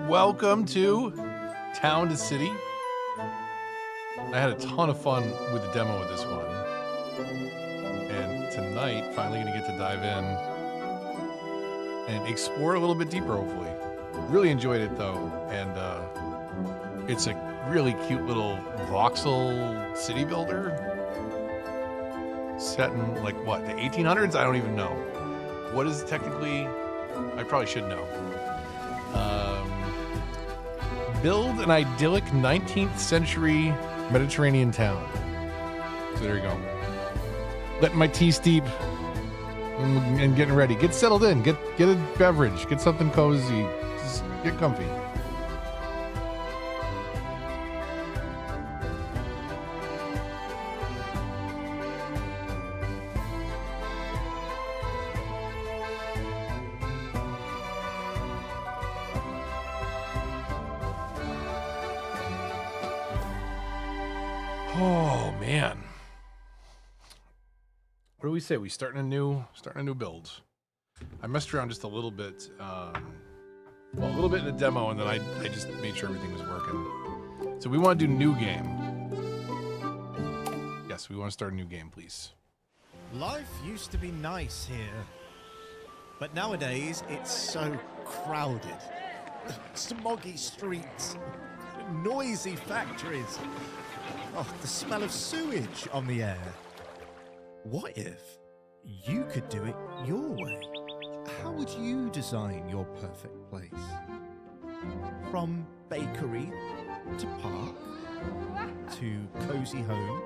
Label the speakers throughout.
Speaker 1: Welcome to Town to City. I had a ton of fun with the demo of this one. And tonight, finally going to get to dive in and explore a little bit deeper, hopefully. Really enjoyed it, though. And it's a really cute little voxel city builder. Set in, like, what, the 1800s? I don't even know. What is technically... I probably should know. Build an idyllic 19th century Mediterranean town. So there you go. Letting my tea steep and getting ready. Get settled in. Get a beverage. Get something cozy. Just get comfy. Oh man, what do we say? We starting a new build. I messed around just a little bit, well, a little bit in the demo, and then I just made sure everything was working. So we want to do new game. Yes, we want to start a new game, please.
Speaker 2: Life used to be nice here, but nowadays it's so crowded. Smoggy streets, noisy factories. Oh, the smell of sewage on the air. What if you could do it your way? How would you design your perfect place? From bakery to park to cozy home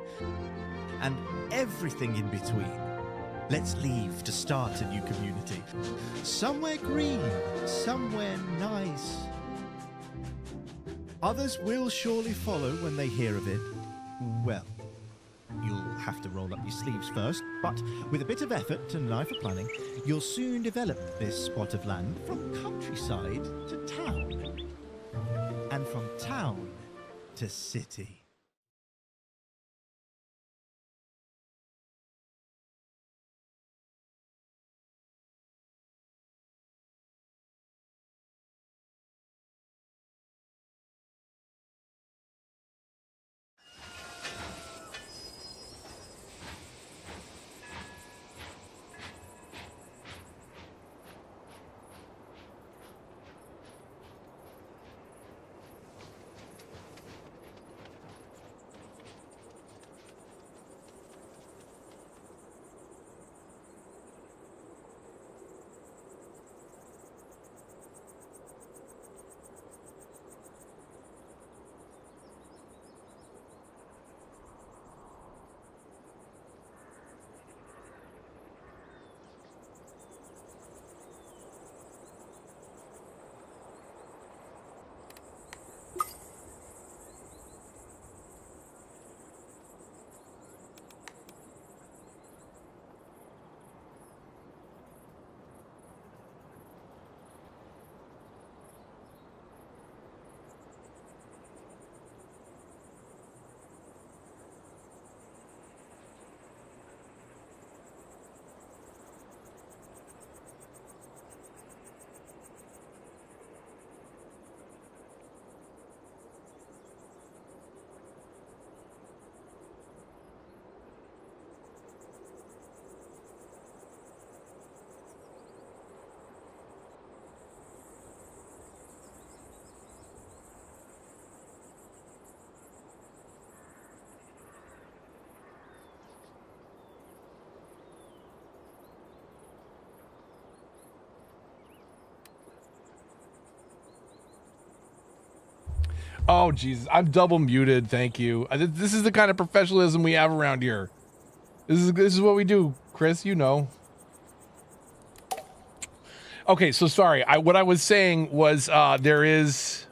Speaker 2: and everything in between. Let's leave to start a new community. Somewhere green, somewhere nice. Others will surely follow when they hear of it. Well, you'll have to roll up your sleeves first, but with a bit of effort and an eye for planning, you'll soon develop this spot of land from countryside to town, and from town to city.
Speaker 1: Oh, Jesus. I'm double muted. Thank you. This is the kind of professionalism we have around here. This is what we do, Chris. You know. Okay, so sorry. What I was saying was we're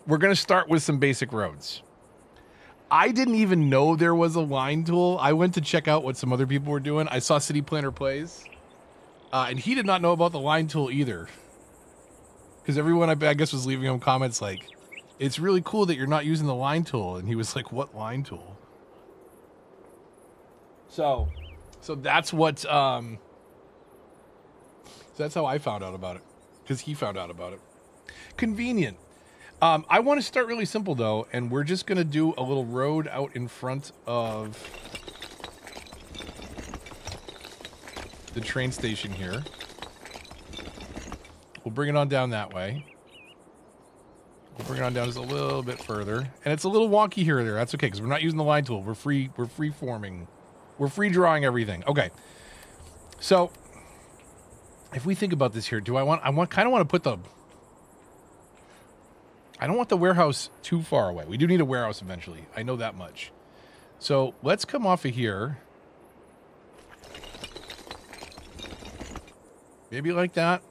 Speaker 1: going to start with some basic roads. I didn't even know there was a line tool. I went to check out what some other people were doing. I saw City Planner Plays. And he did not know about the line tool either. Because everyone, I guess, was leaving him comments like, it's really cool that you're not using the line tool. And he was like, what line tool? So that's what, so that's how I found out about it. Because he found out about it. Convenient. I want to start really simple, though, and we're just going to do a little road out in front of the train station here. We'll bring it on down that way. We'll bring it on down just a little bit further. And it's a little wonky here or there. That's okay, because we're not using the line tool. We're free forming. We're free drawing everything. Okay. So, if we think about this here, kind of want to put the... I don't want the warehouse too far away. We do need a warehouse eventually. I know that much. So, let's come off of here. Maybe like that.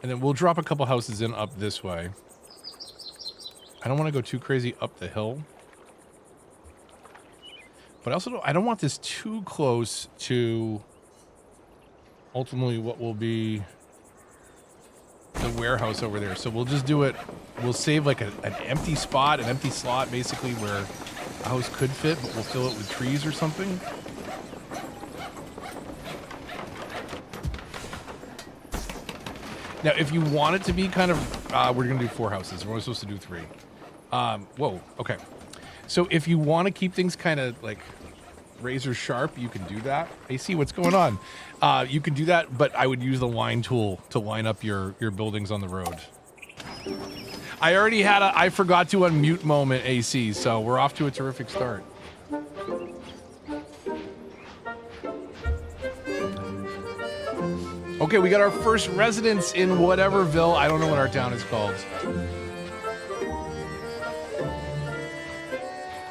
Speaker 1: And then we'll drop a couple houses in up this way. I don't want to go too crazy up the hill. But I don't want this too close to ultimately what will be the warehouse over there. So we'll just do it. We'll save like an empty spot, an empty slot basically where a house could fit, but we'll fill it with trees or something. Now, if you want it to be kind of, we're going to do 4 houses. We're only supposed to do 3. Whoa, okay. So if you want to keep things kind of like razor sharp, you can do that. I see what's going on. You can do that, but I would use the line tool to line up your buildings on the road. I already had I forgot to unmute moment, AC, so we're off to a terrific start. Okay, we got our first residence in whateverville. I don't know what our town is called.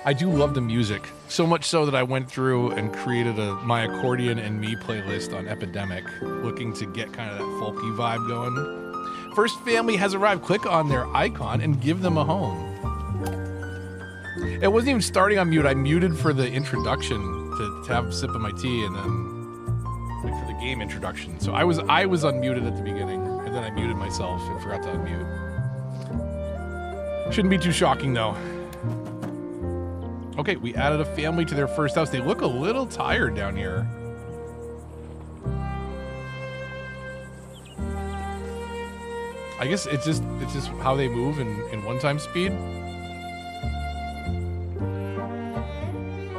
Speaker 1: I do love the music. So much so that I went through and created my accordion and me playlist on Epidemic, looking to get kind of that folky vibe going. First family has arrived. Click on their icon and give them a home. It wasn't even starting on mute. I muted for the introduction to have a sip of my tea and then wait for the game introduction. So I was unmuted at the beginning, and then I muted myself and forgot to unmute. Shouldn't be too shocking, though. Okay, we added a family to their first house. They look a little tired down here. I guess it's just how they move in one-time speed.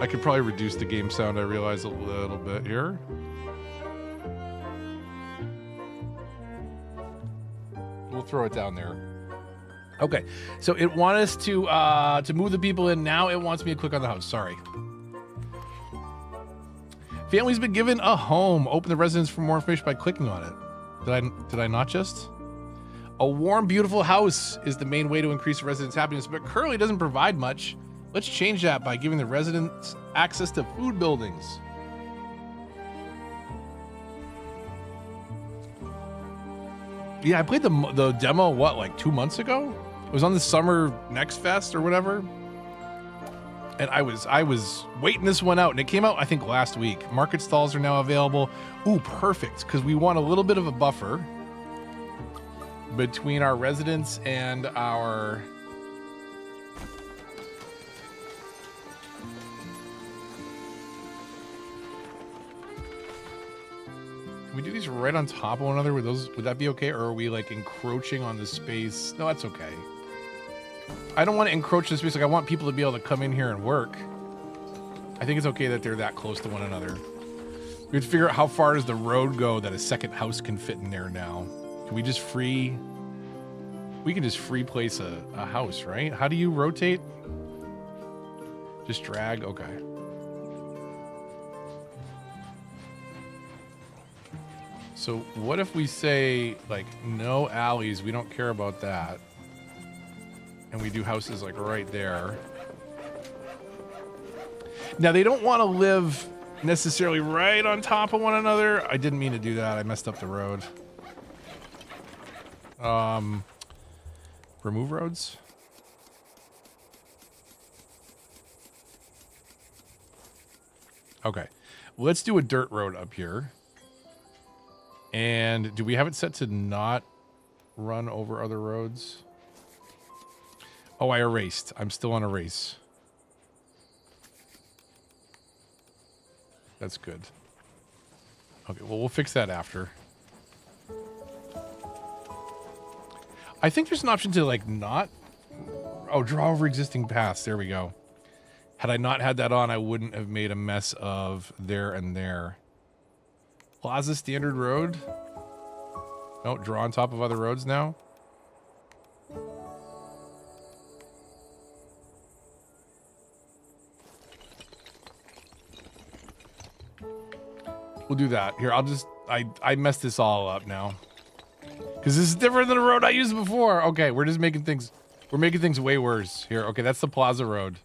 Speaker 1: I could probably reduce the game sound, I realize, a little bit here. We'll throw it down there. Okay, so it wants us to move the people in. Now it wants me to click on the house. Sorry. Family's been given a home. Open the residence for more information by clicking on it. Did I not just? A warm, beautiful house is the main way to increase the residents' happiness, but currently doesn't provide much. Let's change that by giving the residents access to food buildings. Yeah, I played the demo, like 2 months ago? It was on the Summer Next Fest or whatever. And I was waiting this one out, and it came out, I think, last week. Market stalls are now available. Ooh, perfect, because we want a little bit of a buffer between our residents and our... Can we do these right on top of one another? Would that be okay? Or are we like encroaching on the space? No, that's okay. I don't want to encroach the space. Like, I want people to be able to come in here and work. I think it's okay that they're that close to one another. We have to figure out how far does the road go that a second house can fit in there now. Can we just we can just free place a house, right? How do you rotate? Just drag, okay. So what if we say, like, no alleys, we don't care about that. And we do houses, like, right there. Now, they don't want to live necessarily right on top of one another. I didn't mean to do that. I messed up the road. Remove roads. Okay. Let's do a dirt road up here. And do we have it set to not run over other roads? Oh, I erased. I'm still on erase. That's good. Okay, well, we'll fix that after. I think there's an option to like not. Oh, draw over existing paths. There we go. Had I not had that on, I wouldn't have made a mess of there and there. Plaza standard road. No, draw on top of other roads now. We'll do that. Here, I'll just... I messed this all up now. Because this is different than the road I used before. Okay, we're just making things... We're making things way worse. Here, okay, that's the Plaza Road.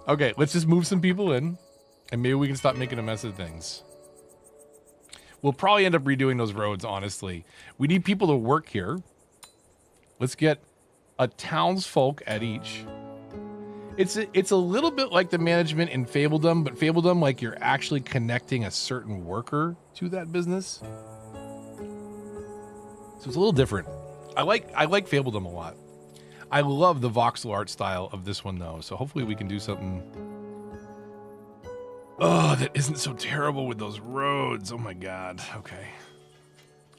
Speaker 1: Okay, let's just move some people in. And maybe we can stop making a mess of things. We'll probably end up redoing those roads, honestly. We need people to work here. Let's get a townsfolk at each. It's a little bit like the management in Fabledom, but Fabledom, like you're actually connecting a certain worker to that business. So it's a little different. I like Fabledom a lot. I love the voxel art style of this one though. So hopefully we can do something that isn't so terrible with those roads. Oh my god. Okay.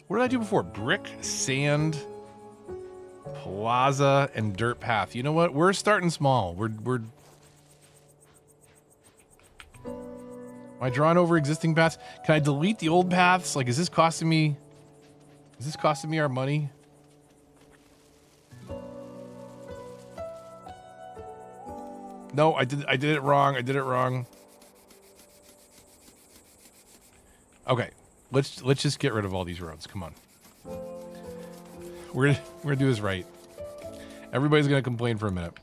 Speaker 1: What did I do before? Brick, sand, plaza, and dirt path. You know what? We're starting small. We're Am I drawing over existing paths? Can I delete the old paths? Like, is this costing me our money? No, I did it wrong. I did it wrong. Okay. Let's just get rid of all these roads. Come on. We're gonna do this right. Everybody's gonna complain for a minute.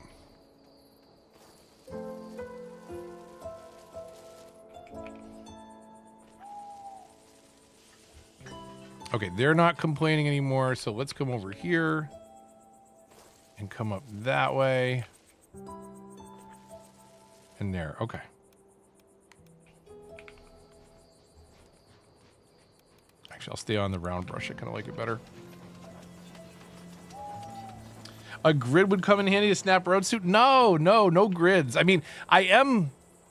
Speaker 1: Okay, they're not complaining anymore, so let's come over here and come up that way. And there, okay. Actually, I'll stay on the round brush. I kind of like it better. A grid would come in handy to snap road suit? No grids. I mean, I am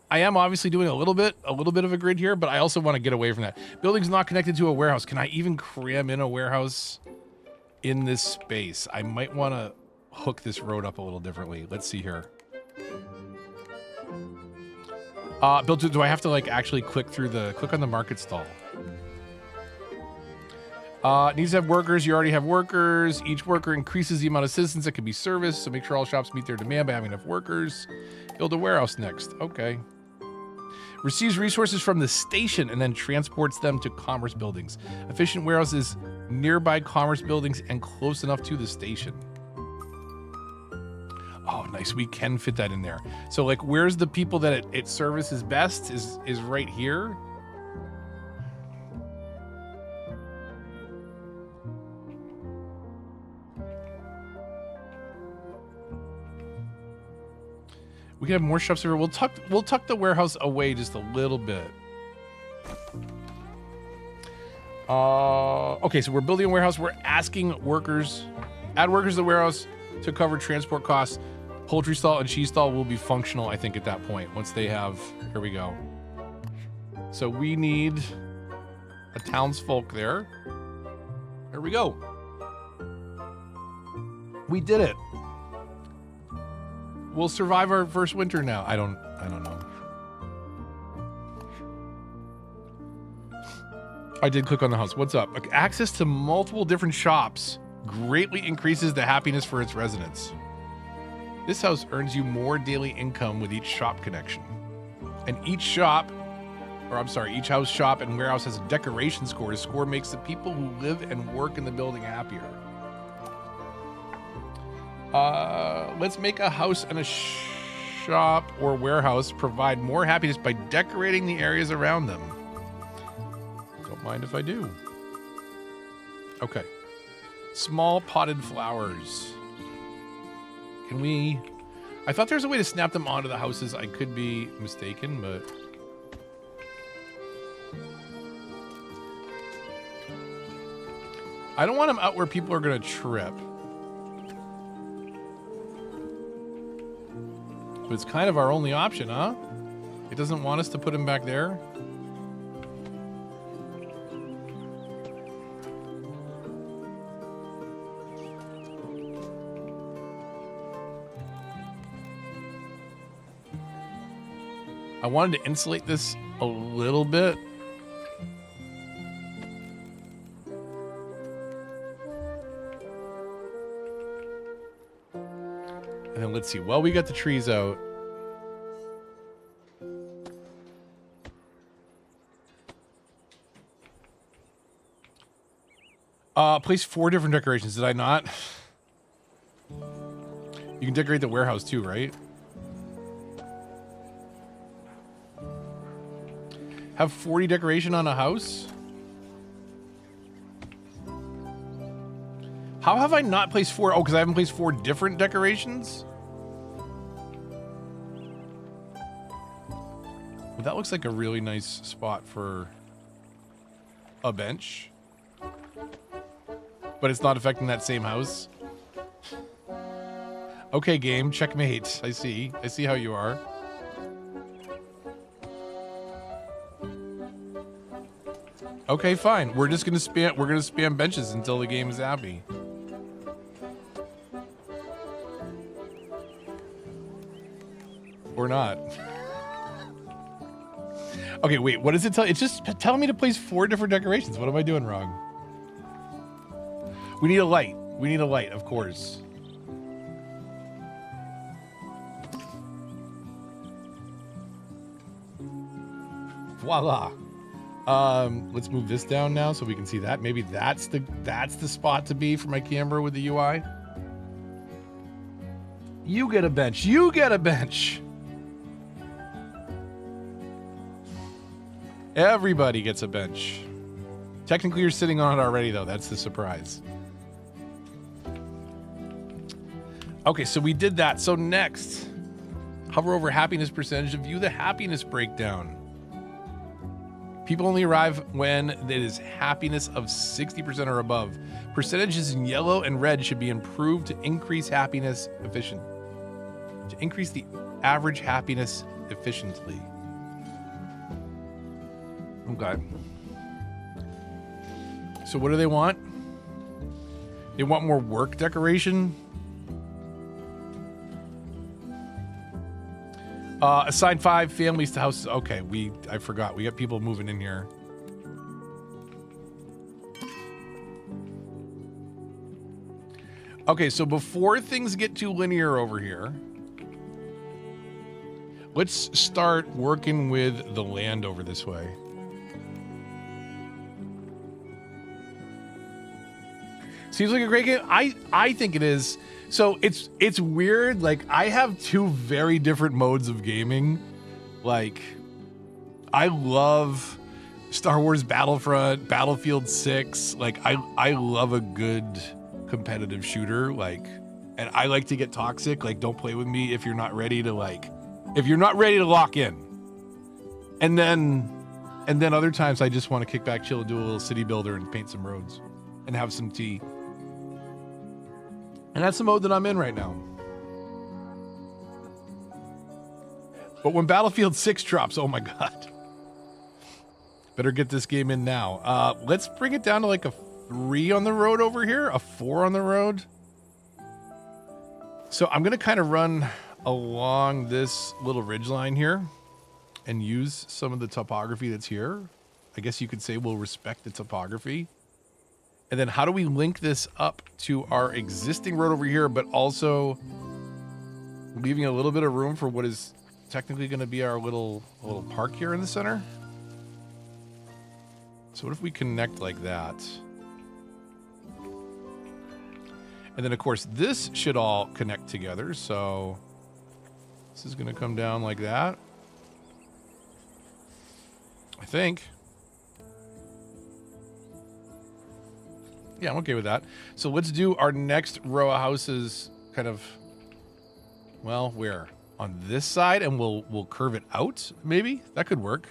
Speaker 1: obviously doing a little bit of a grid here, but I also want to get away from that. Building's not connected to a warehouse. Can I even cram in a warehouse in this space? I might want to hook this road up a little differently. Let's see here. Bill, do I have to like actually click on the market stall? Needs to have workers. You already have workers. Each worker increases the amount of citizens that can be serviced, so make sure all shops meet their demand by having enough workers. Build a warehouse next. Okay. Receives resources from the station and then transports them to commerce buildings. Efficient warehouse is nearby commerce buildings and close enough to the station. Oh, nice. We can fit that in there. So, like, where's the people that it services best is right here. We can have more shops here. We'll tuck the warehouse away just a little bit. Okay, so we're building a warehouse. We're asking workers, add workers to the warehouse to cover transport costs. Poultry stall and cheese stall will be functional, I think, at that point. Once they have, here we go. So we need a townsfolk there. There we go. We did it. We'll survive our first winter now. I don't know. I did click on the house. What's up? Access to multiple different shops greatly increases the happiness for its residents. This house earns you more daily income with each shop connection. And each house, shop, and warehouse has a decoration score. The score makes the people who live and work in the building happier. Let's make a house and a shop or warehouse provide more happiness by decorating the areas around them. Don't mind if I do. Okay. Small potted flowers. Can we... I thought there was a way to snap them onto the houses. I could be mistaken, but... I don't want them out where people are going to trip. But it's kind of our only option, huh? It doesn't want us to put him back there. I wanted to insulate this a little bit. And then let's see. Well, we got the trees out. Place 4 different decorations. Did I not? You can decorate the warehouse too, right? Have 40 decoration on a house? How have I not placed 4? Oh, because I haven't placed 4 different decorations? Well, that looks like a really nice spot for a bench. But it's not affecting that same house. Okay, game, checkmate. I see how you are. Okay, fine. We're gonna spam benches until the game is happy. Or not. Okay, wait, what does it tell? It's just telling me to place 4 different decorations. What am I doing wrong? We need a light. We need a light, of course. Voila. Let's move this down now so we can see that. Maybe that's the spot to be for my camera with the UI. You get a bench. You get a bench. Everybody gets a bench. Technically, you're sitting on it already, though. That's the surprise. Okay, so we did that. So next, hover over happiness percentage to view the happiness breakdown. People only arrive when it is happiness of 60% or above. Percentages in yellow and red should be improved to increase happiness to increase the average happiness efficiently. Okay. So what do they want? They want more work decoration. Assign 5 families to houses. Okay, I forgot. We got people moving in here. Okay, so before things get too linear over here, let's start working with the land over this way. Seems like a great game. I think it is. So it's weird. Like, I have 2 very different modes of gaming. Like, I love Star Wars Battlefront, Battlefield 6. Like, I love a good competitive shooter. Like, and I like to get toxic. Like, don't play with me if you're not ready to lock in. And then other times I just want to kick back, chill, do a little city builder and paint some roads and have some tea. And that's the mode that I'm in right now. But when Battlefield 6 drops, oh my God. Better get this game in now. Let's bring it down to like a 3 on the road over here, a 4 on the road. So I'm going to kind of run along this little ridge line here and use some of the topography that's here. I guess you could say we'll respect the topography. And then how do we link this up to our existing road over here, but also leaving a little bit of room for what is technically going to be our little park here in the center? So what if we connect like that? And then, of course, this should all connect together. So this is going to come down like that, I think. Yeah, I'm okay with that. So let's do our next row of houses kind of, well, where? On this side, and we'll curve it out, maybe? That could work.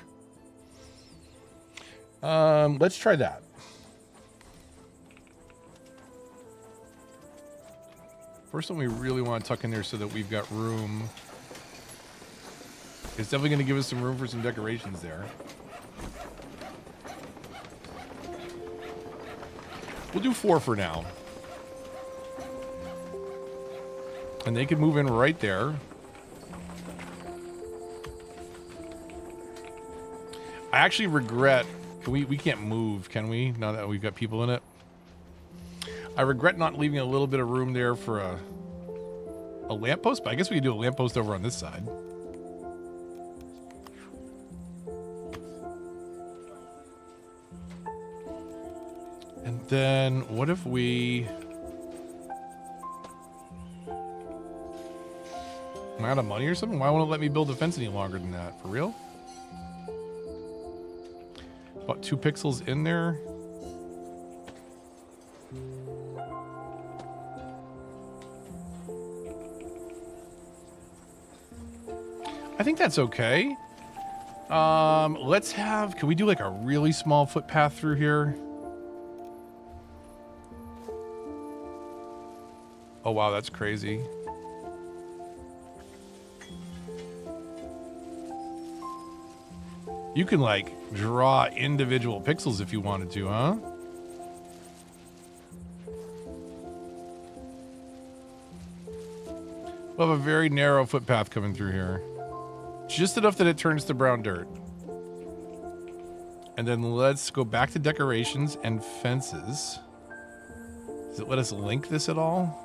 Speaker 1: Let's try that. First one we really want to tuck in there so that we've got room. It's definitely going to give us some room for some decorations there. We'll do 4 for now. And they can move in right there. I actually regret. We can't move, can we? Now that we've got people in it. I regret not leaving a little bit of room there for a lamppost, but I guess we could do a lamppost over on this side. And then what if we... Am I out of money or something? Why won't it let me build a fence any longer than that? For real? About 2 pixels in there. I think that's okay. Let's have... Can we do like a really small footpath through here? Oh, wow, that's crazy. You can, like, draw individual pixels if you wanted to, huh? We'll have a very narrow footpath coming through here. Just enough that it turns to brown dirt. And then let's go back to decorations and fences. Does it let us link this at all?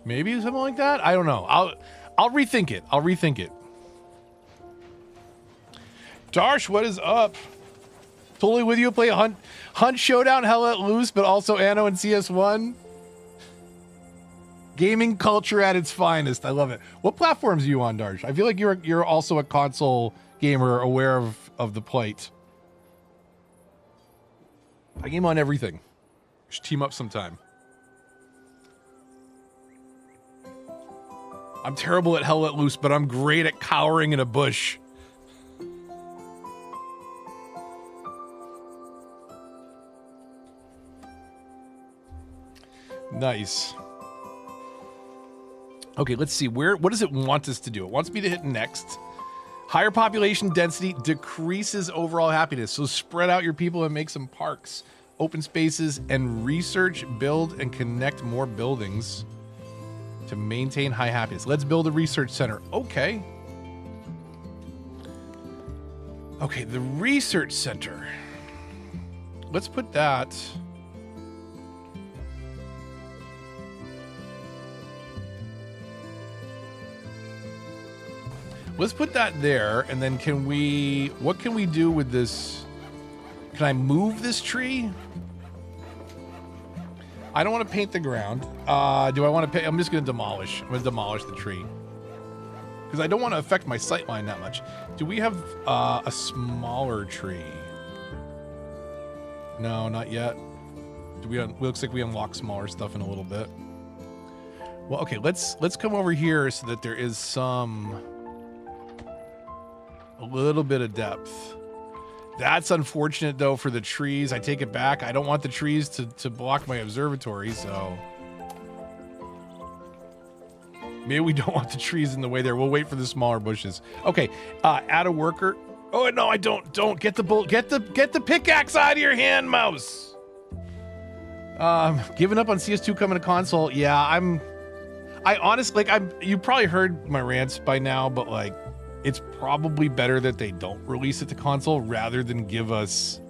Speaker 1: Maybe something like that. I don't know. I'll rethink it. I'll rethink it. Darsh, what is up? Totally with you. Play a Hunt Showdown, Hell Let Loose, but also Anno and CS1. Gaming culture at its finest. I love it. What platforms are you on, Darsh? I feel like you're also a console gamer, aware of the plight. I game on everything. We should team up sometime. I'm terrible at Hell Let Loose, but I'm great at cowering in a bush. Nice. Okay, let's see. What does it want us to do? It wants me to hit next. Higher population density decreases overall happiness. So spread out your people and make some parks, open spaces, and research, build, and connect more buildings to maintain high happiness. Let's build a research center. Okay. Okay, the research center. Let's put that... Let's put that there, and then can we... What can we do with this? Can I move this tree? I don't want to paint the ground. Do I want to paint? I'm just going to demolish. I'm going to demolish the tree. Because I don't want to affect my sightline that much. Do we have a smaller tree? No, not yet. Do we? Looks like we unlock smaller stuff in a little bit. Well, okay. Let's come over here so that there is a little bit of depth. That's unfortunate though for the trees. I take it back. I don't want the trees to block my observatory, so maybe we don't want the trees in the way there. We'll wait for the smaller bushes. Okay, add a worker. Oh no, I don't get the pickaxe out of your hand, mouse. Giving up on CS2 coming to console. Yeah, I honestly, like, you probably heard my rants by now, but like, it's probably better that they don't release it to console rather than give us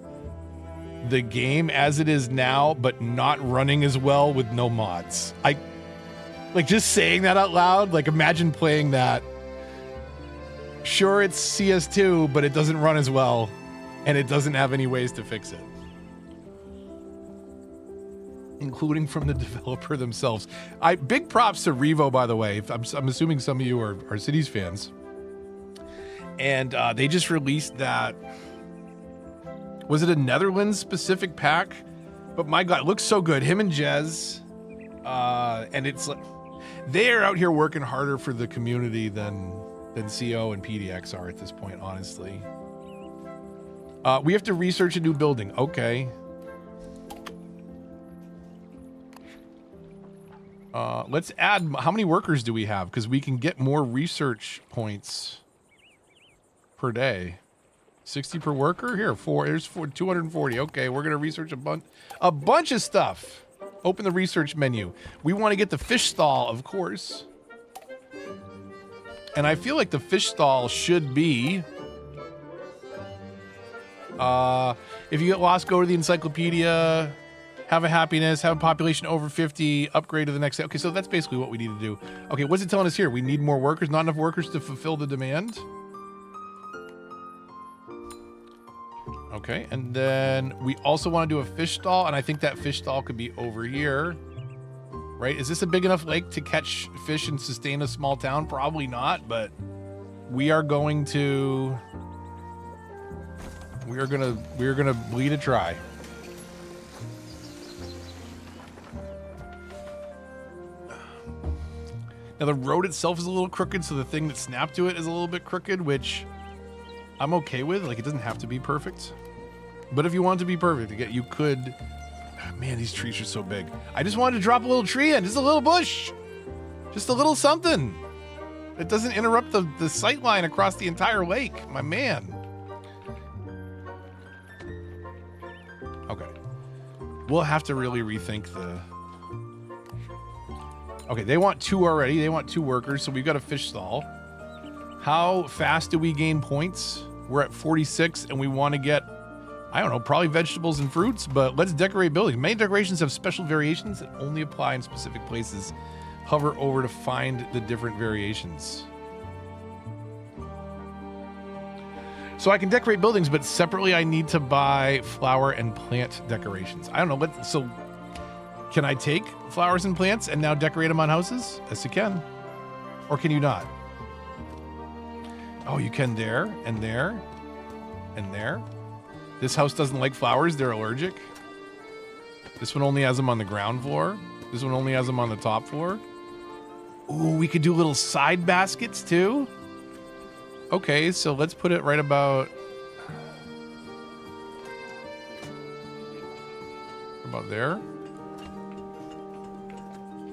Speaker 1: the game as it is now, but not running as well with no mods. Like, just saying that out loud, like, imagine playing that. Sure, it's CS2, but it doesn't run as well, and it doesn't have any ways to fix it. Including from the developer themselves. Big props to Revo, by the way. I'm assuming some of you are Cities fans. And they just released that. Was it a Netherlands specific pack? But my God, it looks so good. Him and Jez. And it's like they are out here working harder for the community than CO and PDX are at this point, honestly. We have to research a new building. Okay. Let's add, how many workers do we have? Because we can get more research points per day. 60 per worker? Here, there's 240. Okay, we're going to research a bunch of stuff. Open the research menu. We want to get the fish stall, of course. And I feel like the fish stall should be... if you get lost, go to the encyclopedia... Have a happiness, have a population over 50, upgrade to the next day. Okay, so that's basically what we need to do. Okay, what's it telling us here? We need more workers, not enough workers to fulfill the demand. Okay, and then we also want to do a fish stall, and I think that fish stall could be over here. Right? Is this a big enough lake to catch fish and sustain a small town? Probably not, but we are going to bleed a try. Now, the road itself is a little crooked, so the thing that snapped to it is a little bit crooked, which I'm okay with. Like, it doesn't have to be perfect. But if you want it to be perfect, you could... Man, these trees are so big. I just wanted to drop a little tree in. Just a little bush. Just a little something. It doesn't interrupt the sight line across the entire lake. My man. Okay. We'll have to really rethink the... Okay, they want 2 already. They want 2 workers, so we've got a fish stall. How fast do we gain points? We're at 46, and we want to get, I don't know, probably vegetables and fruits, but let's decorate buildings. Many decorations have special variations that only apply in specific places. Hover over to find the different variations. So I can decorate buildings, but separately I need to buy flower and plant decorations. I don't know, so... Can I take flowers and plants and now decorate them on houses? Yes, you can. Or can you not? Oh, you can there, and there, and there. This house doesn't like flowers. They're allergic. This one only has them on the ground floor. This one only has them on the top floor. Ooh, we could do little side baskets too. Okay, so let's put it right about there.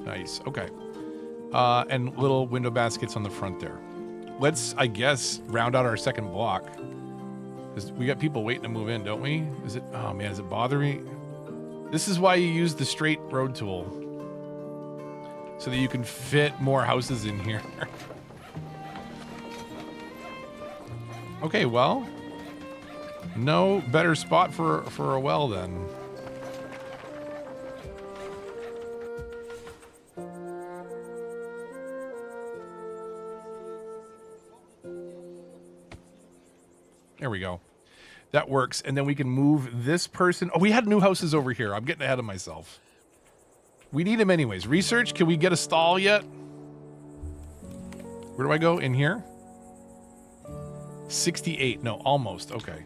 Speaker 1: Nice. Okay. And little window baskets on the front there. Let's, I guess, round out our second block. We got people waiting to move in, don't we? Is it? Oh man, is it bothering me? This is why you use the straight road tool, so that you can fit more houses in here. Okay, well, no better spot for a well then. There we go. That works. And then we can move this person. Oh, we had new houses over here. I'm getting ahead of myself. We need them anyways. Research. Can we get a stall yet? Where do I go? In here? 68. No, almost. Okay.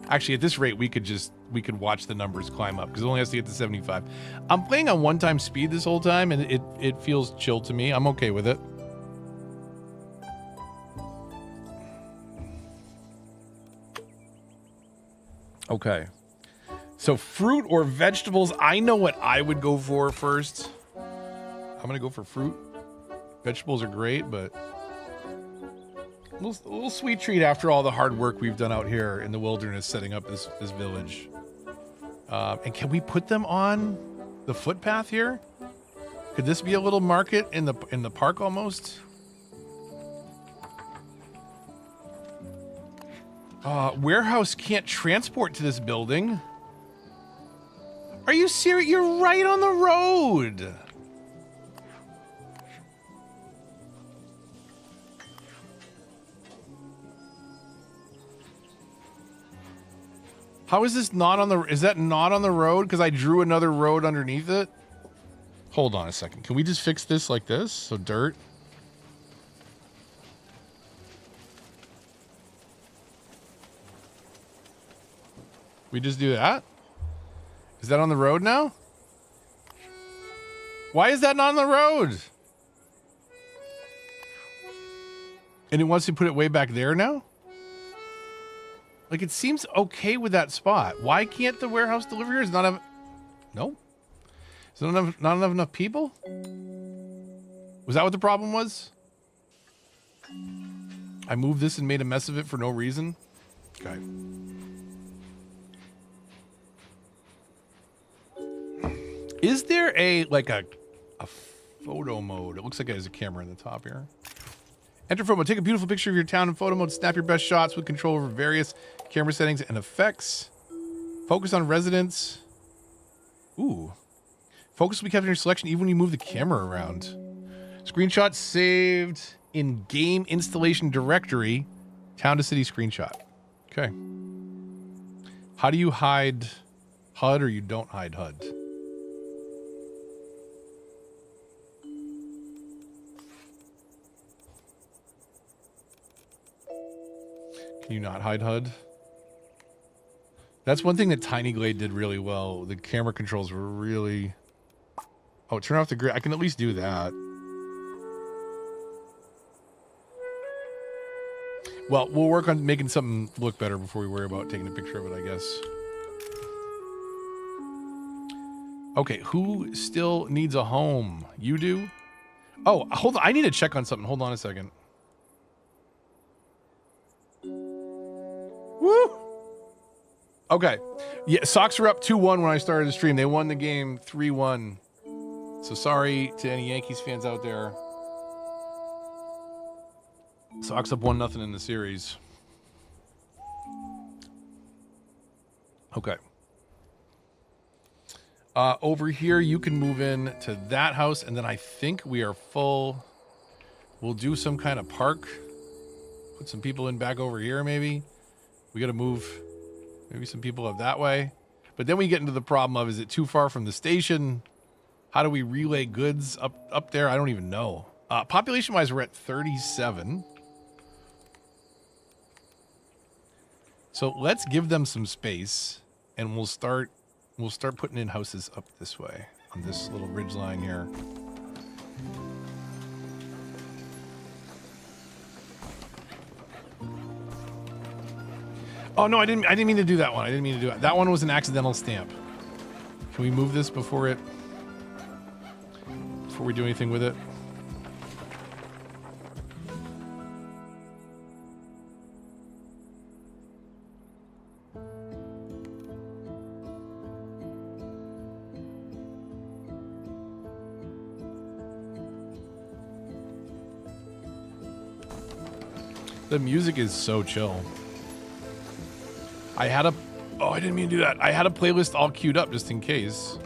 Speaker 1: Actually, at this rate, we could watch the numbers climb up because it only has to get to 75. I'm playing on 1x speed this whole time, and it feels chill to me. I'm okay with it. Okay, so fruit or vegetables, I know what I would go for first. I'm gonna go for fruit. Vegetables are great, but a little sweet treat after all the hard work we've done out here in the wilderness setting up this village. And can we put them on the footpath here? Could this be a little market in the park almost? Warehouse can't transport to this building. Are you serious? You're right on the road. How is this not on the... Is that not on the road? Because I drew another road underneath it? Hold on a second. Can we just fix this like this? So dirt. We just do that? Is that on the road now? Why is that not on the road? And it wants to put it way back there now? Like, it seems okay with that spot. Why can't the warehouse deliver here? Is not a... Nope. Is there not enough people? Was that what the problem was? I moved this and made a mess of it for no reason? Okay. Is there a photo mode? It looks like it has a camera in the top here. Enter photo mode. Take a beautiful picture of your town in photo mode. Snap your best shots with control over various camera settings and effects. Focus on residents. Ooh. Focus will be kept in your selection even when you move the camera around. Screenshot saved in game installation directory. Town to city screenshot. Okay. How do you hide HUD or you don't hide HUD? Can you not hide HUD? That's one thing that Tiny Glade did really well. The camera controls were really... Oh, turn off the grid. I can at least do that. Well, we'll work on making something look better before we worry about taking a picture of it, I guess. Okay, who still needs a home? You do? Oh, hold on. I need to check on something. Hold on a second. Woo! Okay. Yeah, Sox were up 2-1 when I started the stream. They won the game 3-1. So sorry to any Yankees fans out there. Sox up 1-0 in the series. Okay. Over here, you can move in to that house, and then I think we are full. We'll do some kind of park. Put some people in back over here, maybe. We got to move maybe some people up that way. But then we get into the problem of, is it too far from the station? How do we relay goods up there? I don't even know. Population-wise, we're at 37. So let's give them some space, and we'll start putting in houses up this way on this little ridge line here. Oh no, I didn't mean to do that one. I didn't mean to do it. That one was an accidental stamp. Can we move this before we do anything with it? The music is so chill. I didn't mean to do that. I had a playlist all queued up just in case.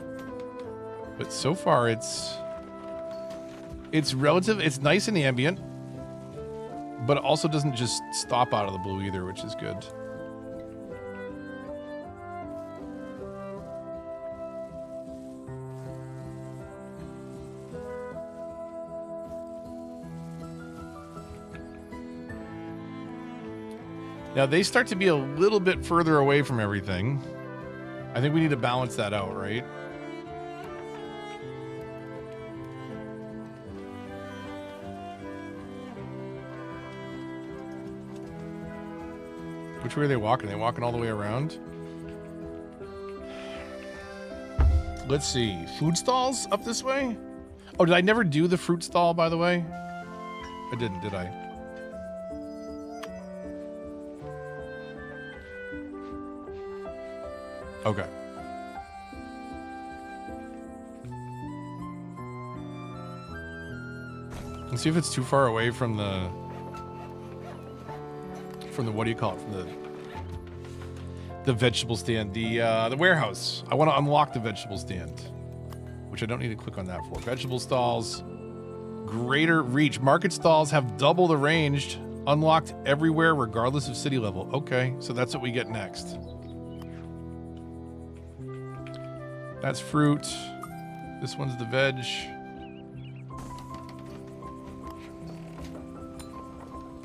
Speaker 1: But so far it's relative. It's nice and ambient, but it also doesn't just stop out of the blue either, which is good. Now they start to be a little bit further away from everything. I think we need to balance that out, right? Which way are they walking? Are they walking all the way around? Let's see. Food stalls up this way? Oh, did I never do the fruit stall, by the way? I didn't, did I? Okay. Let's see if it's too far away from the what do you call it? From the vegetable stand, the warehouse. I want to unlock the vegetable stand, which I don't need to click on that for. Vegetable stalls, greater reach. Market stalls have double the range, unlocked everywhere regardless of city level. Okay, so that's what we get next. That's fruit. This one's the veg.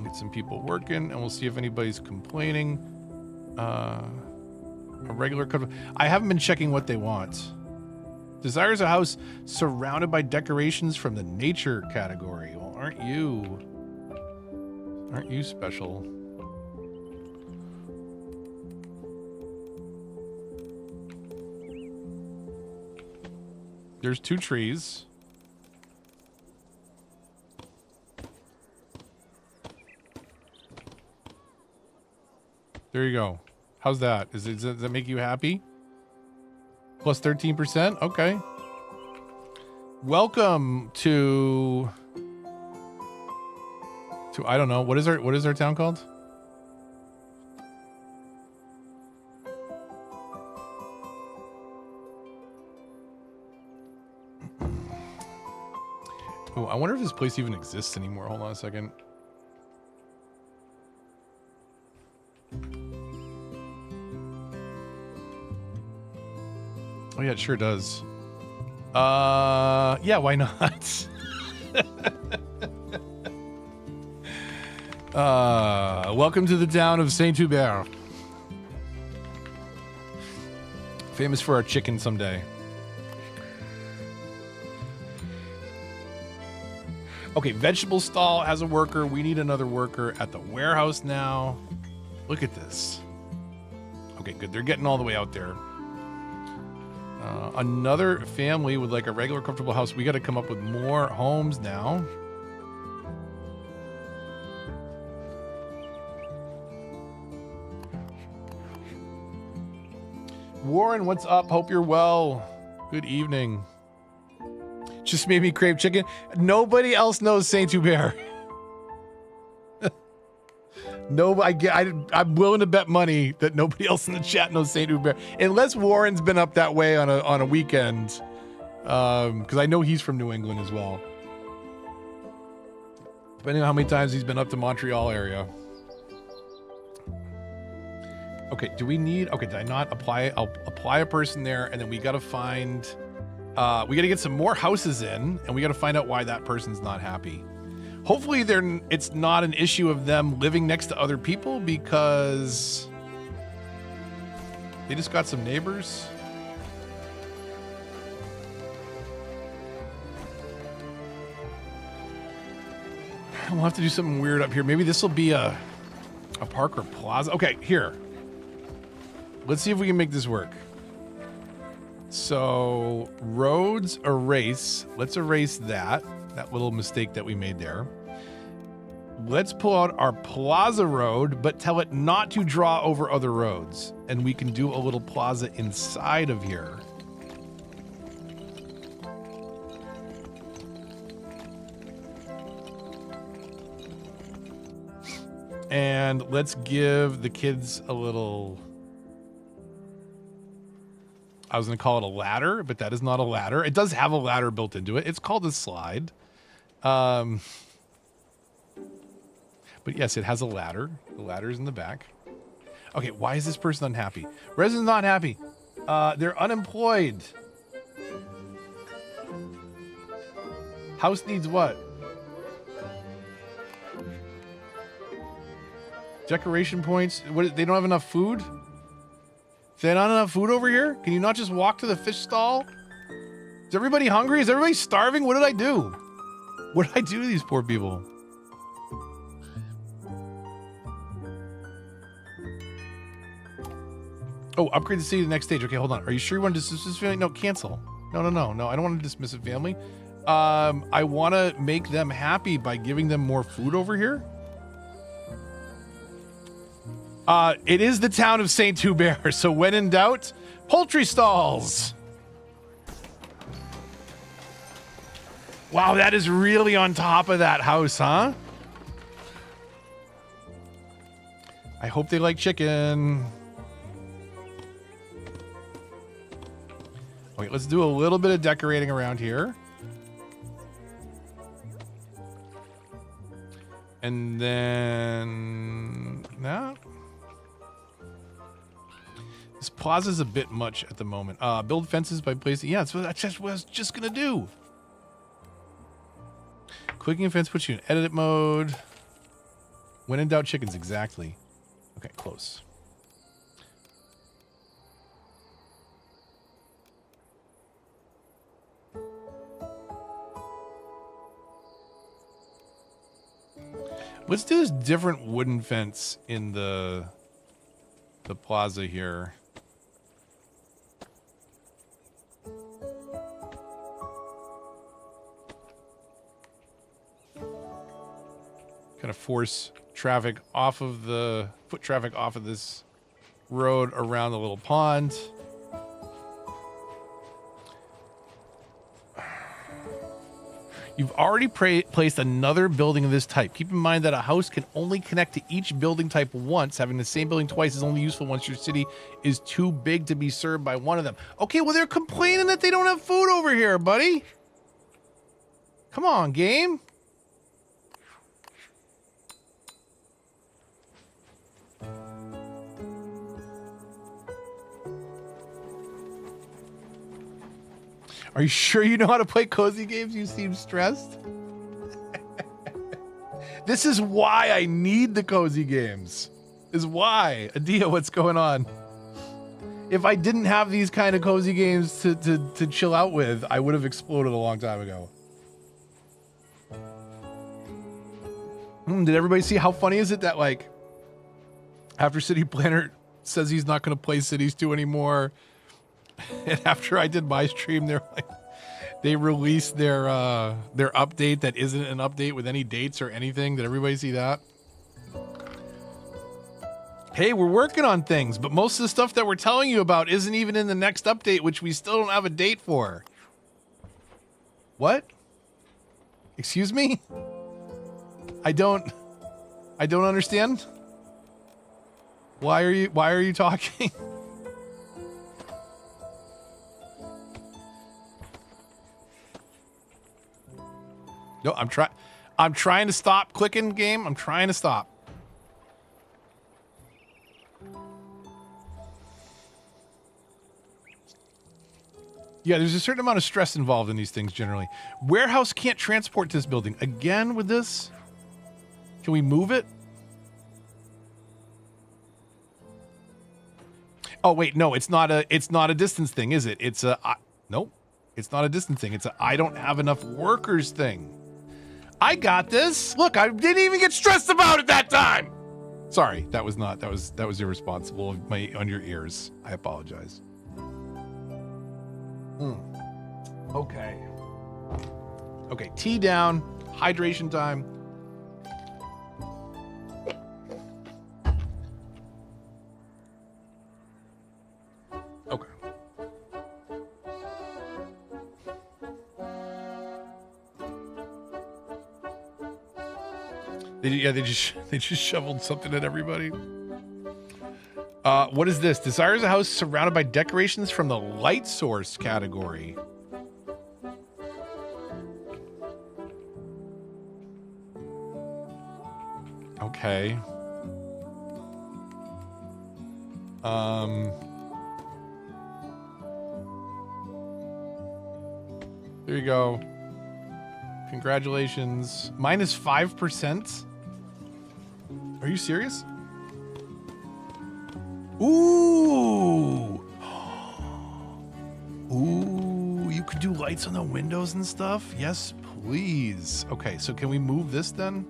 Speaker 1: Get some people working, and we'll see if anybody's complaining. A regular code. I haven't been checking what they want. Desires a house surrounded by decorations from the nature category. Well, aren't you special? There's 2 trees. There you go. How's that? Does that make you happy? Plus 13%? Okay. Welcome to I don't know. What is our town called? Oh, I wonder if this place even exists anymore. Hold on a second. Oh yeah, it sure does. Yeah, why not? Welcome to the town of Saint-Hubert. Famous for our chicken someday. Okay, vegetable stall has a worker. We need another worker at the warehouse now. Look at this. Okay, good. They're getting all the way out there. Another family with like a regular comfortable house. We got to come up with more homes now. Warren, what's up? Hope you're well. Good evening. Just made me crave chicken. Nobody else knows Saint-Hubert. No, I'm willing to bet money that nobody else in the chat knows Saint-Hubert, unless Warren's been up that way on a weekend, because I know he's from New England as well. Depending on how many times he's been up to Montreal area. Okay, do we need? Okay, did I not apply? I'll apply a person there, and then we got to find. We got to get some more houses in, and we got to find out why that person's not happy. Hopefully it's not an issue of them living next to other people, because they just got some neighbors. We'll have to do something weird up here. Maybe this will be a park or plaza. Okay, here. Let's see if we can make this work. So roads erase. Let's erase that little mistake that we made there. Let's pull out our plaza road, but tell it not to draw over other roads. And we can do a little plaza inside of here. And let's give the kids a little... I was going to call it a ladder, but that is not a ladder. It does have a ladder built into it. It's called a slide. But yes, it has a ladder. The ladder is in the back. Okay, why is this person unhappy? Resident's not happy. They're unemployed. House needs what? Decoration points. What? They don't have enough food? Is there not enough food over here? Can you not just walk to the fish stall? Is everybody hungry? Is everybody starving? What did I do? What did I do to these poor people? Oh, upgrade the city to the next stage. Okay, hold on. Are you sure you want to dismiss this family? No, cancel. No. I don't want to dismiss a family. I want to make them happy by giving them more food over here. It is the town of Saint-Hubert, so when in doubt, poultry stalls. Wow, that is really on top of that house, huh? I hope they like chicken. Okay, let's do a little bit of decorating around here. And then... no. This plaza's a bit much at the moment. Build fences by placing... yeah, that's what I was just going to do. Clicking a fence puts you in edit mode. When in doubt, chickens. Exactly. Okay, close. Let's do this different wooden fence in the plaza here. kind of force traffic off of the foot traffic off of this road around the little pond. You've already placed another building of this type. Keep in mind that a house can only connect to each building type once. Having the same building twice is only useful once your city is too big to be served by one of them. Okay, well, they're complaining that they don't have food over here, buddy. Come on, game. Are you sure you know how to play cozy games? You seem stressed. This is why I need the cozy games. Is why. Adia, what's going on? If I didn't have these kind of cozy games to chill out with, I would have exploded a long time ago. Did everybody see how funny is it that, like, after City Planner says he's not going to play Cities 2 anymore, and after I did my stream, they released their update that isn't an update with any dates or anything. Did everybody see that? Hey, we're working on things, but most of the stuff that we're telling you about isn't even in the next update, which we still don't have a date for. What? Excuse me? I don't understand. Why are you talking? No, I'm trying to stop clicking, game. I'm trying to stop. Yeah, there's a certain amount of stress involved in these things generally. Warehouse can't transport to this building. Again with this? Can we move it? Oh wait, no, it's not a distance thing, is it? It's a nope. It's not a distance thing. It's a I don't have enough workers thing. I got this. Look, I didn't even get stressed about it that time. Sorry, that was irresponsible on your ears. I apologize. Okay. Okay, tea down, hydration time. Okay. They just shoveled something at everybody. What is this? Desires a house surrounded by decorations from the light source category. Okay. There you go. Congratulations. Minus 5%? Are you serious? Ooh. Ooh, you could do lights on the windows and stuff? Yes, please. Okay, so can we move this then?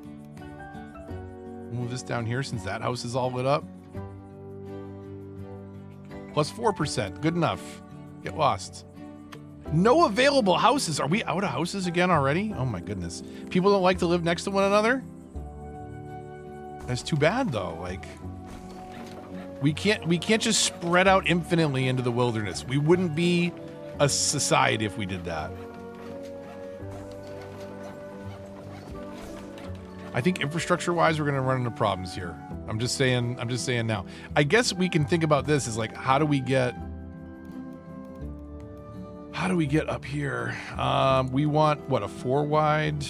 Speaker 1: Move this down here since that house is all lit up. Plus 4%. Good enough. Get lost. No available houses. Are we out of houses again already? Oh my goodness. People don't like to live next to one another? That's too bad though. Like, we can't just spread out infinitely into the wilderness. We wouldn't be a society if we did that. I think infrastructure-wise, we're gonna run into problems here. I'm just saying now. I guess we can think about this as like, how do we get up here? We want what, a 4 wide?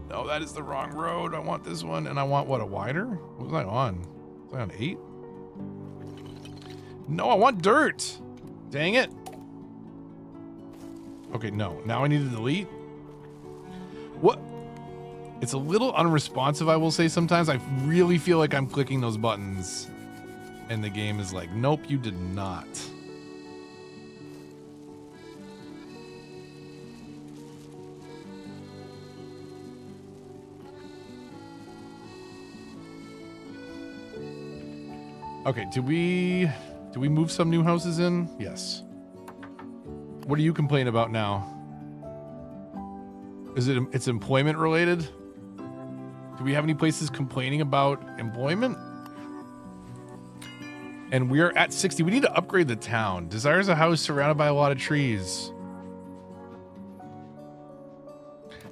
Speaker 1: No, that is the wrong road. I want this one, and I want what, a wider? What was I on? Was I on 8? No, I want dirt. Dang it. Okay, no. Now I need to delete. What? It's a little unresponsive, I will say sometimes. I really feel like I'm clicking those buttons and the game is like, nope, you did not. Okay, do we move some new houses in? Yes. What do you complain about now? It's employment related? Do we have any places complaining about employment? And we're at 60. We need to upgrade the town. Desires a house surrounded by a lot of trees.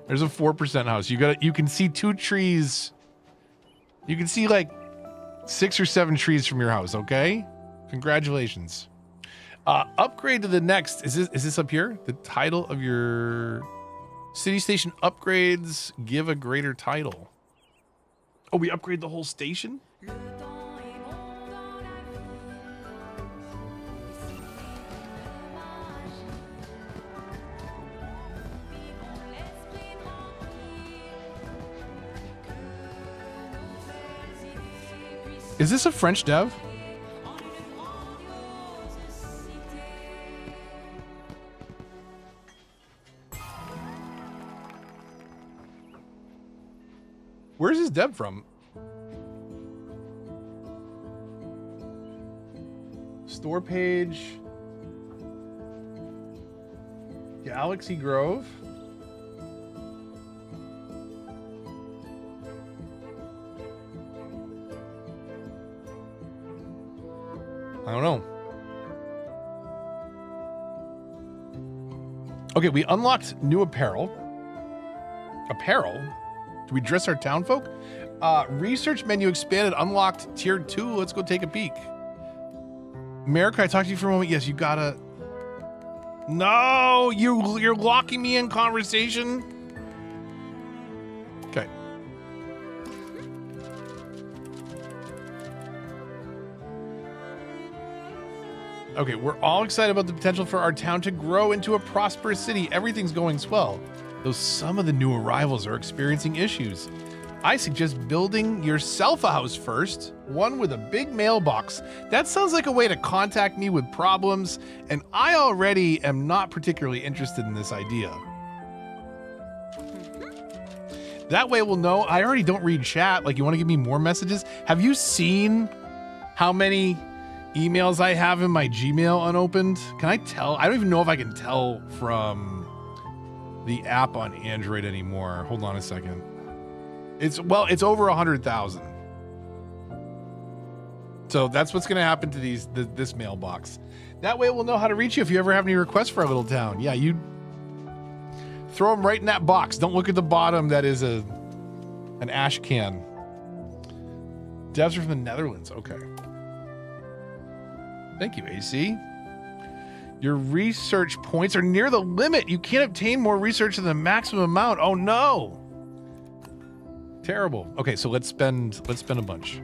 Speaker 1: There's a 4% house. You can see 2 trees. You can see like 6 or 7 trees from your house, okay? Congratulations. Upgrade to the next. Is this up here? The title of your city station upgrades give a greater title. Oh, we upgrade the whole station? Is this a French dev? Where's his dev from? Store page. Galaxy Grove. I don't know. Okay, we unlocked new apparel. Apparel? Do we dress our town folk? Research menu expanded, unlocked tier 2. Let's go take a peek. America, I talked to you for a moment. Yes, you gotta... No, you're locking me in conversation. Okay. Okay, we're all excited about the potential for our town to grow into a prosperous city. Everything's going swell, though some of the new arrivals are experiencing issues. I suggest building yourself a house first, one with a big mailbox. That sounds like a way to contact me with problems, and I already am not particularly interested in this idea. That way we'll know. I already don't read chat. Like, you want to give me more messages? Have you seen how many emails I have in my Gmail unopened? Can I tell? I don't even know if I can tell from the app on Android anymore. Hold on a second. It's over 100,000. So that's what's going to happen to this mailbox. That way we'll know how to reach you if you ever have any requests for our little town. Yeah, you throw them right in that box. Don't look at the bottom. That is an ash can. Devs are from the Netherlands. Okay. Thank you, AC. Your research points are near the limit. You can't obtain more research than the maximum amount. Oh no. Terrible. Okay, so let's spend a bunch.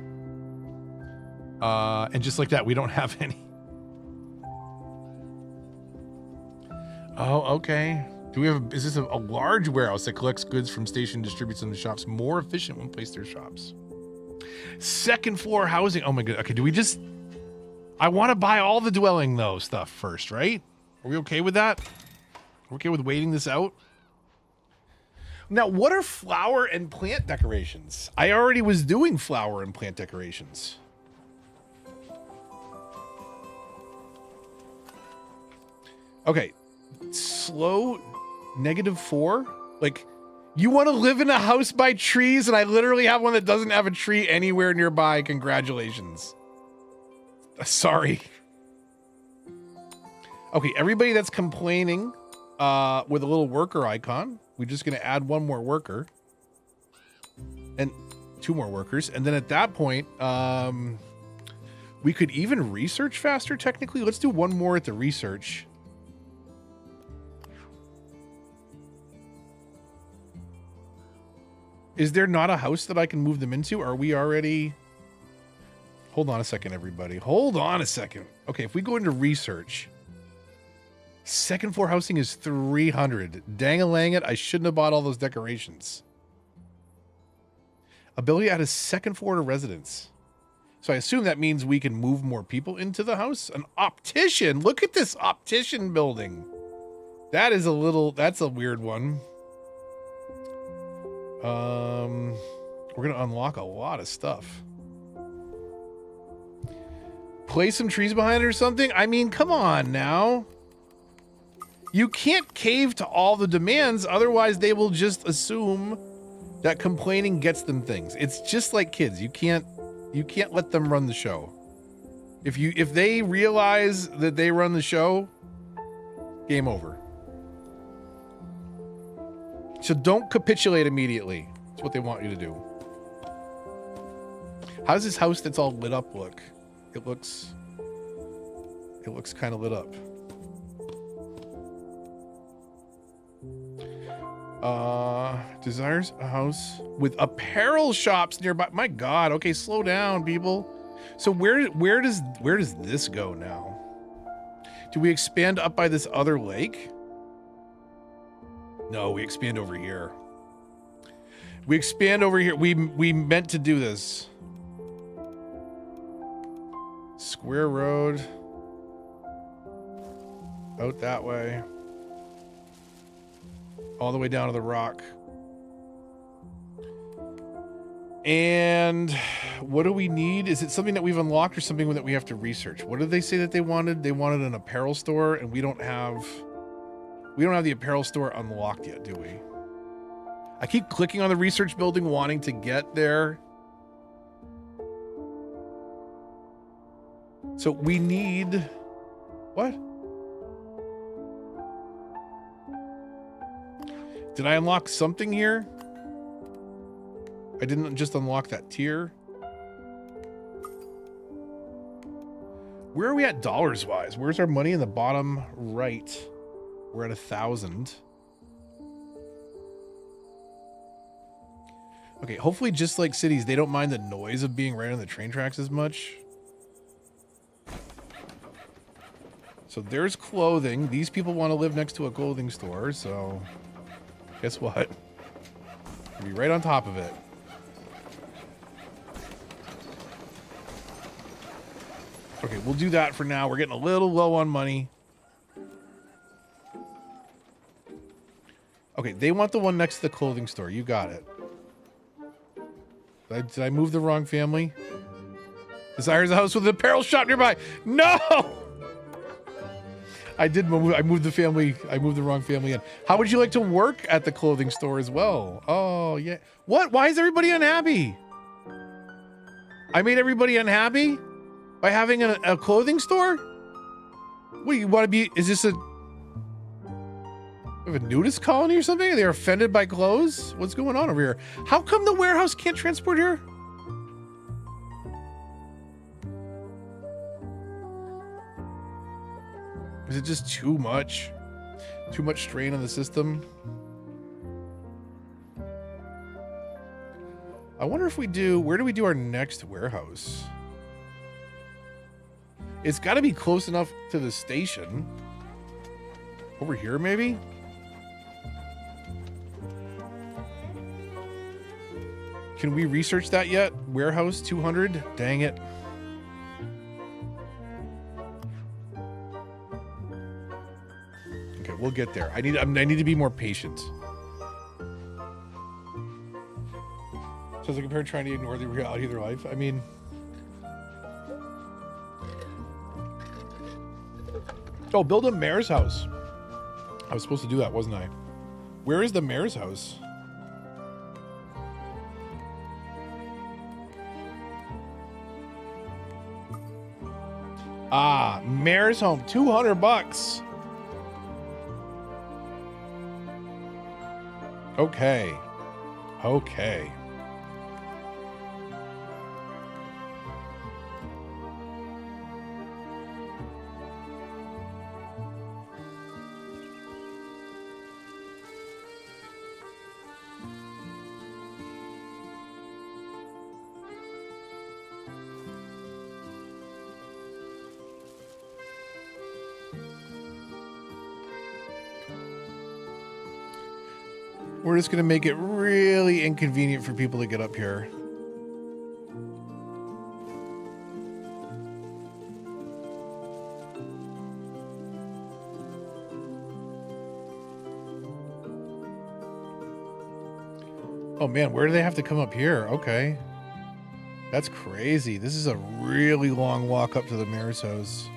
Speaker 1: And just like that, we don't have any. Oh, okay. Do we have, is this a large warehouse that collects goods from station and distributes them to shops? More efficient when placed their shops. Second floor housing. Oh my god. Okay, do we just, I want to buy all the dwelling though stuff first, right? Are we okay with that? We're okay with waiting this out? Now, what are flower and plant decorations? I already was doing flower and plant decorations. Okay. Slow -4? Like, you want to live in a house by trees and I literally have one that doesn't have a tree anywhere nearby. Congratulations. Sorry. Okay, everybody that's complaining with a little worker icon, we're just going to add one more worker and 2 more workers. And then at that point, we could even research faster, technically. Let's do one more at the research. Is there not a house that I can move them into? Are we already... Hold on a second, everybody. Hold on a second. Okay, if we go into research... Second floor housing is 300. Dang-a-lang it, I shouldn't have bought all those decorations. Ability to add a second floor to residence. So I assume that means we can move more people into the house. An optician. Look at this optician building. That is a little, that's a weird one. We're going to unlock a lot of stuff. Place some trees behind it or something? I mean, come on now. You can't cave to all the demands, otherwise they will just assume that complaining gets them things. It's just like kids. You can't let them run the show. If they realize that they run the show, game over. So don't capitulate immediately. That's what they want you to do. How does this house that's all lit up look? It looks kind of lit up. Desires a house with apparel shops nearby. My God. Okay, slow down, people. So where does this go now? Do we expand up by this other lake? No, we expand over here. We expand over here. We meant to do this. Square road. Out that way. All the way down to the rock. And what do we need? Is it something that we've unlocked or something that we have to research? What did they say that they wanted? They wanted an apparel store, and we don't have the apparel store unlocked yet, do we? I keep clicking on the research building wanting to get there. So we need what? Did I unlock something here? I didn't just unlock that tier. Where are we at dollars wise? Where's our money in the bottom right? We're at 1,000. Okay, hopefully just like cities, they don't mind the noise of being right on the train tracks as much. So there's clothing. These people want to live next to a clothing store, so guess what? We'll be right on top of it. Okay, we'll do that for now. We're getting a little low on money. Okay, they want the one next to the clothing store. You got it. Did I move the wrong family? Desires a house with an apparel shop nearby. No! I did move. I moved the family. I moved the wrong family in. How would you like to work at the clothing store as well? Oh, yeah. What? Why is everybody unhappy? I made everybody unhappy by having a clothing store? What, you want to be? Is this a nudist colony or something? Are they offended by clothes? What's going on over here? How come the warehouse can't transport here? Is it just too much? Too much strain on the system? I wonder if we do... Where do we do our next warehouse? It's got to be close enough to the station. Over here, maybe? Can we research that yet? Warehouse 200? Dang it. Okay, we'll get there. I need to be more patient. So as I compare trying to ignore the reality of their life, I mean... Oh, build a mayor's house. I was supposed to do that, wasn't I? Where is the mayor's house? Ah, mayor's home, $200. Okay. Okay. We're just going to make it really inconvenient for people to get up here. Oh man, where do they have to come up here? Okay. That's crazy. This is a really long walk up to the mayor's house.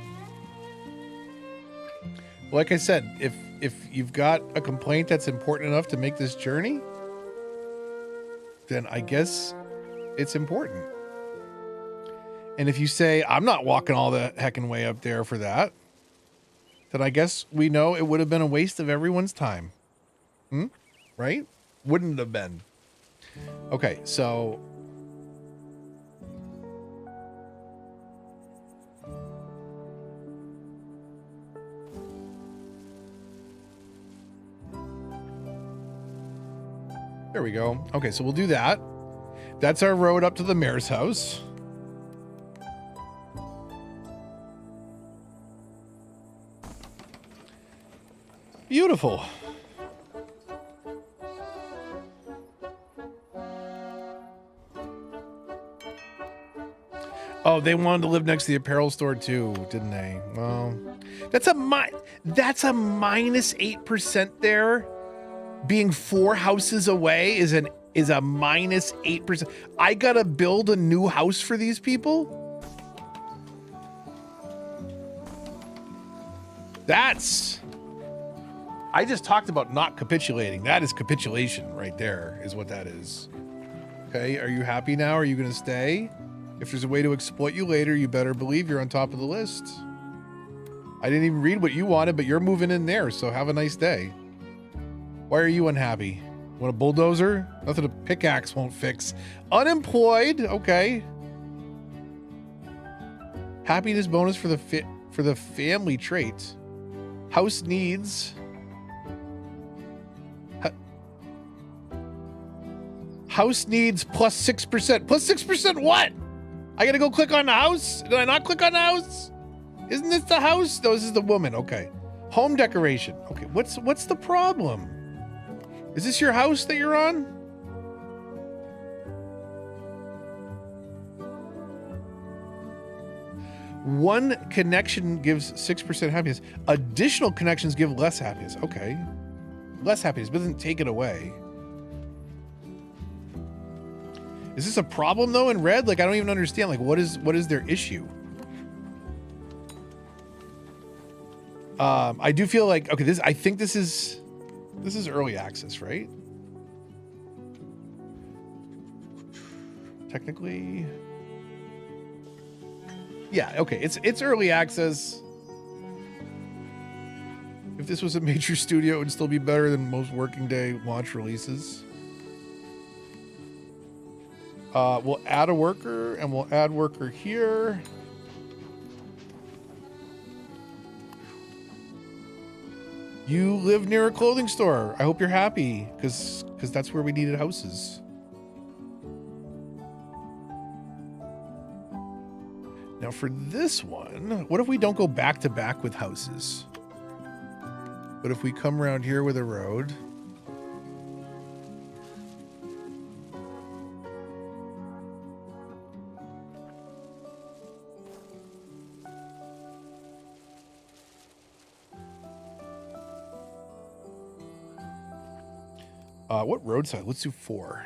Speaker 1: Like I said, if you've got a complaint that's important enough to make this journey, then I guess it's important. And if you say, I'm not walking all the heckin' way up there for that, then I guess we know it would have been a waste of everyone's time. Right? Wouldn't have been. Okay, so... There we go. Okay, so we'll do that. That's our road up to the mayor's house. Beautiful. Oh, they wanted to live next to the apparel store too, didn't they? Well, that's a minus 8% there. Being 4 houses away is a minus 8%. I gotta build a new house for these people? I just talked about not capitulating. That is capitulation right there, is what that is. Okay, are you happy now? Are you gonna stay? If there's a way to exploit you later, you better believe you're on top of the list. I didn't even read what you wanted, but you're moving in there, so have a nice day. Why are you unhappy? Want a bulldozer? Nothing a pickaxe won't fix. Unemployed? Okay. Happiness bonus for the family trait. House needs. House needs plus 6%. Plus 6% what? I gotta go click on the house? Did I not click on the house? Isn't this the house? No, this is the woman. Okay. Home decoration. Okay, what's the problem? Is this your house that you're on? One connection gives 6% happiness. Additional connections give less happiness. Okay. Less happiness, but doesn't take it away. Is this a problem though in red? Like, I don't even understand. Like, what is their issue? I do feel like, okay, I think this is early access, right? Technically. Yeah, okay, it's early access. If this was a major studio, it would still be better than most working day launch releases. We'll add a worker, and we'll add worker here. You live near a clothing store. I hope you're happy, because that's where we needed houses. Now for this one, what if we don't go back to back with houses? But if we come around here with a road. What roadside? Let's do 4.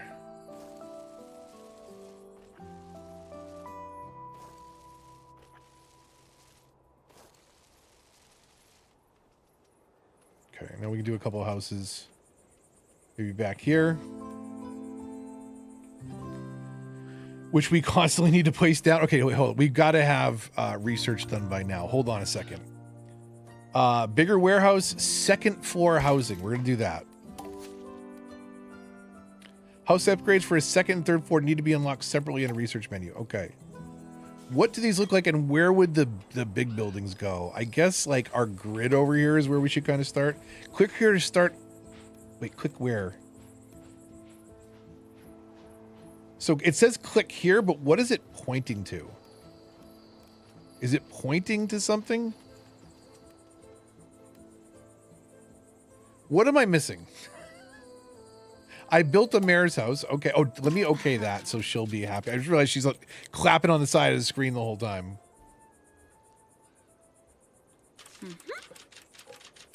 Speaker 1: Okay, now we can do a couple of houses. Maybe back here. Which we constantly need to place down. Okay, wait, hold on. We've got to have research done by now. Hold on a second. Bigger warehouse, 2nd floor housing. We're going to do that. House upgrades for a 2nd and 3rd floor need to be unlocked separately in a research menu. Okay. What do these look like, and where would the big buildings go? I guess like our grid over here is where we should kind of start. Click here to start. Wait, click where? So it says click here, but what is it pointing to? Is it pointing to something? What am I missing? I built a mayor's house. Okay. Oh, let me okay that so she'll be happy. I just realized she's like clapping on the side of the screen the whole time.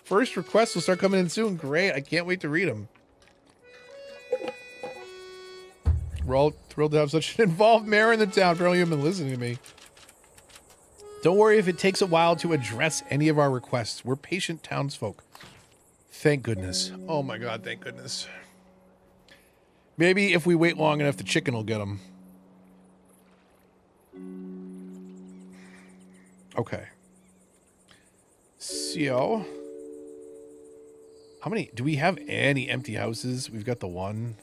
Speaker 1: First requests will start coming in soon. Great. I can't wait to read them. We're all thrilled to have such an involved mayor in the town. Apparently you've been listening to me. Don't worry if it takes a while to address any of our requests. We're patient townsfolk. Thank goodness. Oh my God, thank goodness. Maybe if we wait long enough, the chicken will get them. Okay. So, how many, do we have any empty houses? We've got the one.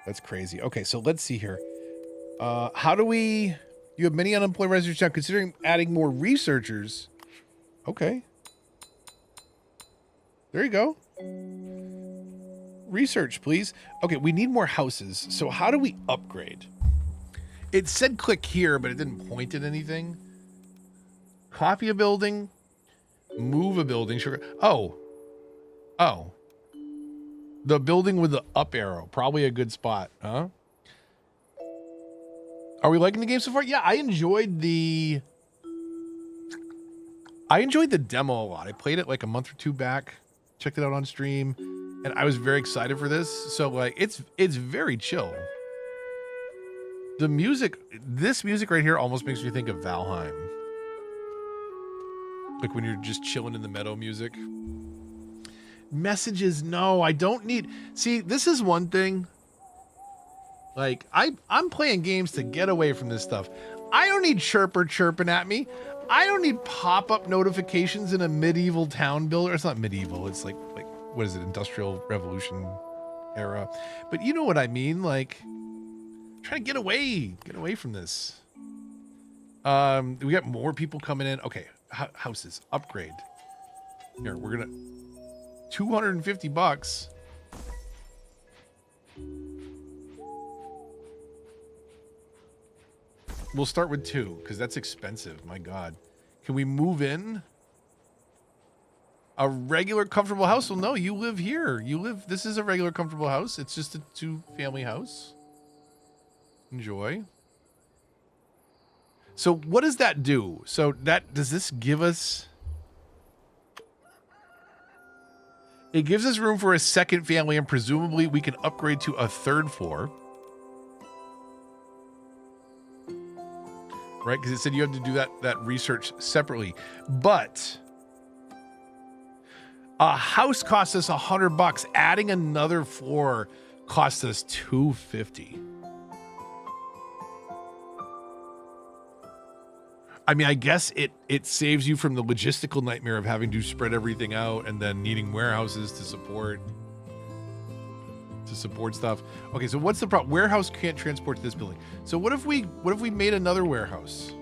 Speaker 1: That's crazy. Okay, so let's see here. How do we, you have many unemployed residents now, considering adding more researchers. Okay. There you go. Research, please. Okay, we need more houses. So how do we upgrade? It said click here, but it didn't point at anything. Copy a building. Move a building. Sure. Oh. Oh. The building with the up arrow. Probably a good spot, huh? Are we liking the game so far? Yeah, I enjoyed the demo a lot. I played it like a month or two back. Checked it out on stream. And I was very excited for this. So like it's very chill. The music, this music right here almost makes me think of Valheim. Like when you're just chilling in the meadow music. Messages, no, I don't need. See, this is one thing. Like I'm playing games to get away from this stuff. I don't need chirper chirping at me. I don't need pop-up notifications in a medieval town builder. It's not medieval. It's like what is it? Industrial Revolution era. But you know what I mean? Like trying to get away from this. We got more people coming in. Okay, houses upgrade. Here, we're gonna $250. We'll start with 2 because that's expensive. My God, can we move in? A regular comfortable house? Well, no, you live here. This is a regular comfortable house. It's just a 2-family house. Enjoy. So what does that do? So does this give us? It gives us room for a second family, and presumably we can upgrade to a 3rd floor. Right? Because it said you have to do that research separately. But a house costs us $100. Adding another floor costs us $250. I mean, I guess it saves you from the logistical nightmare of having to spread everything out and then needing warehouses to support stuff. Okay, so what's the problem? Warehouse can't transport to this building. So what if we made another warehouse?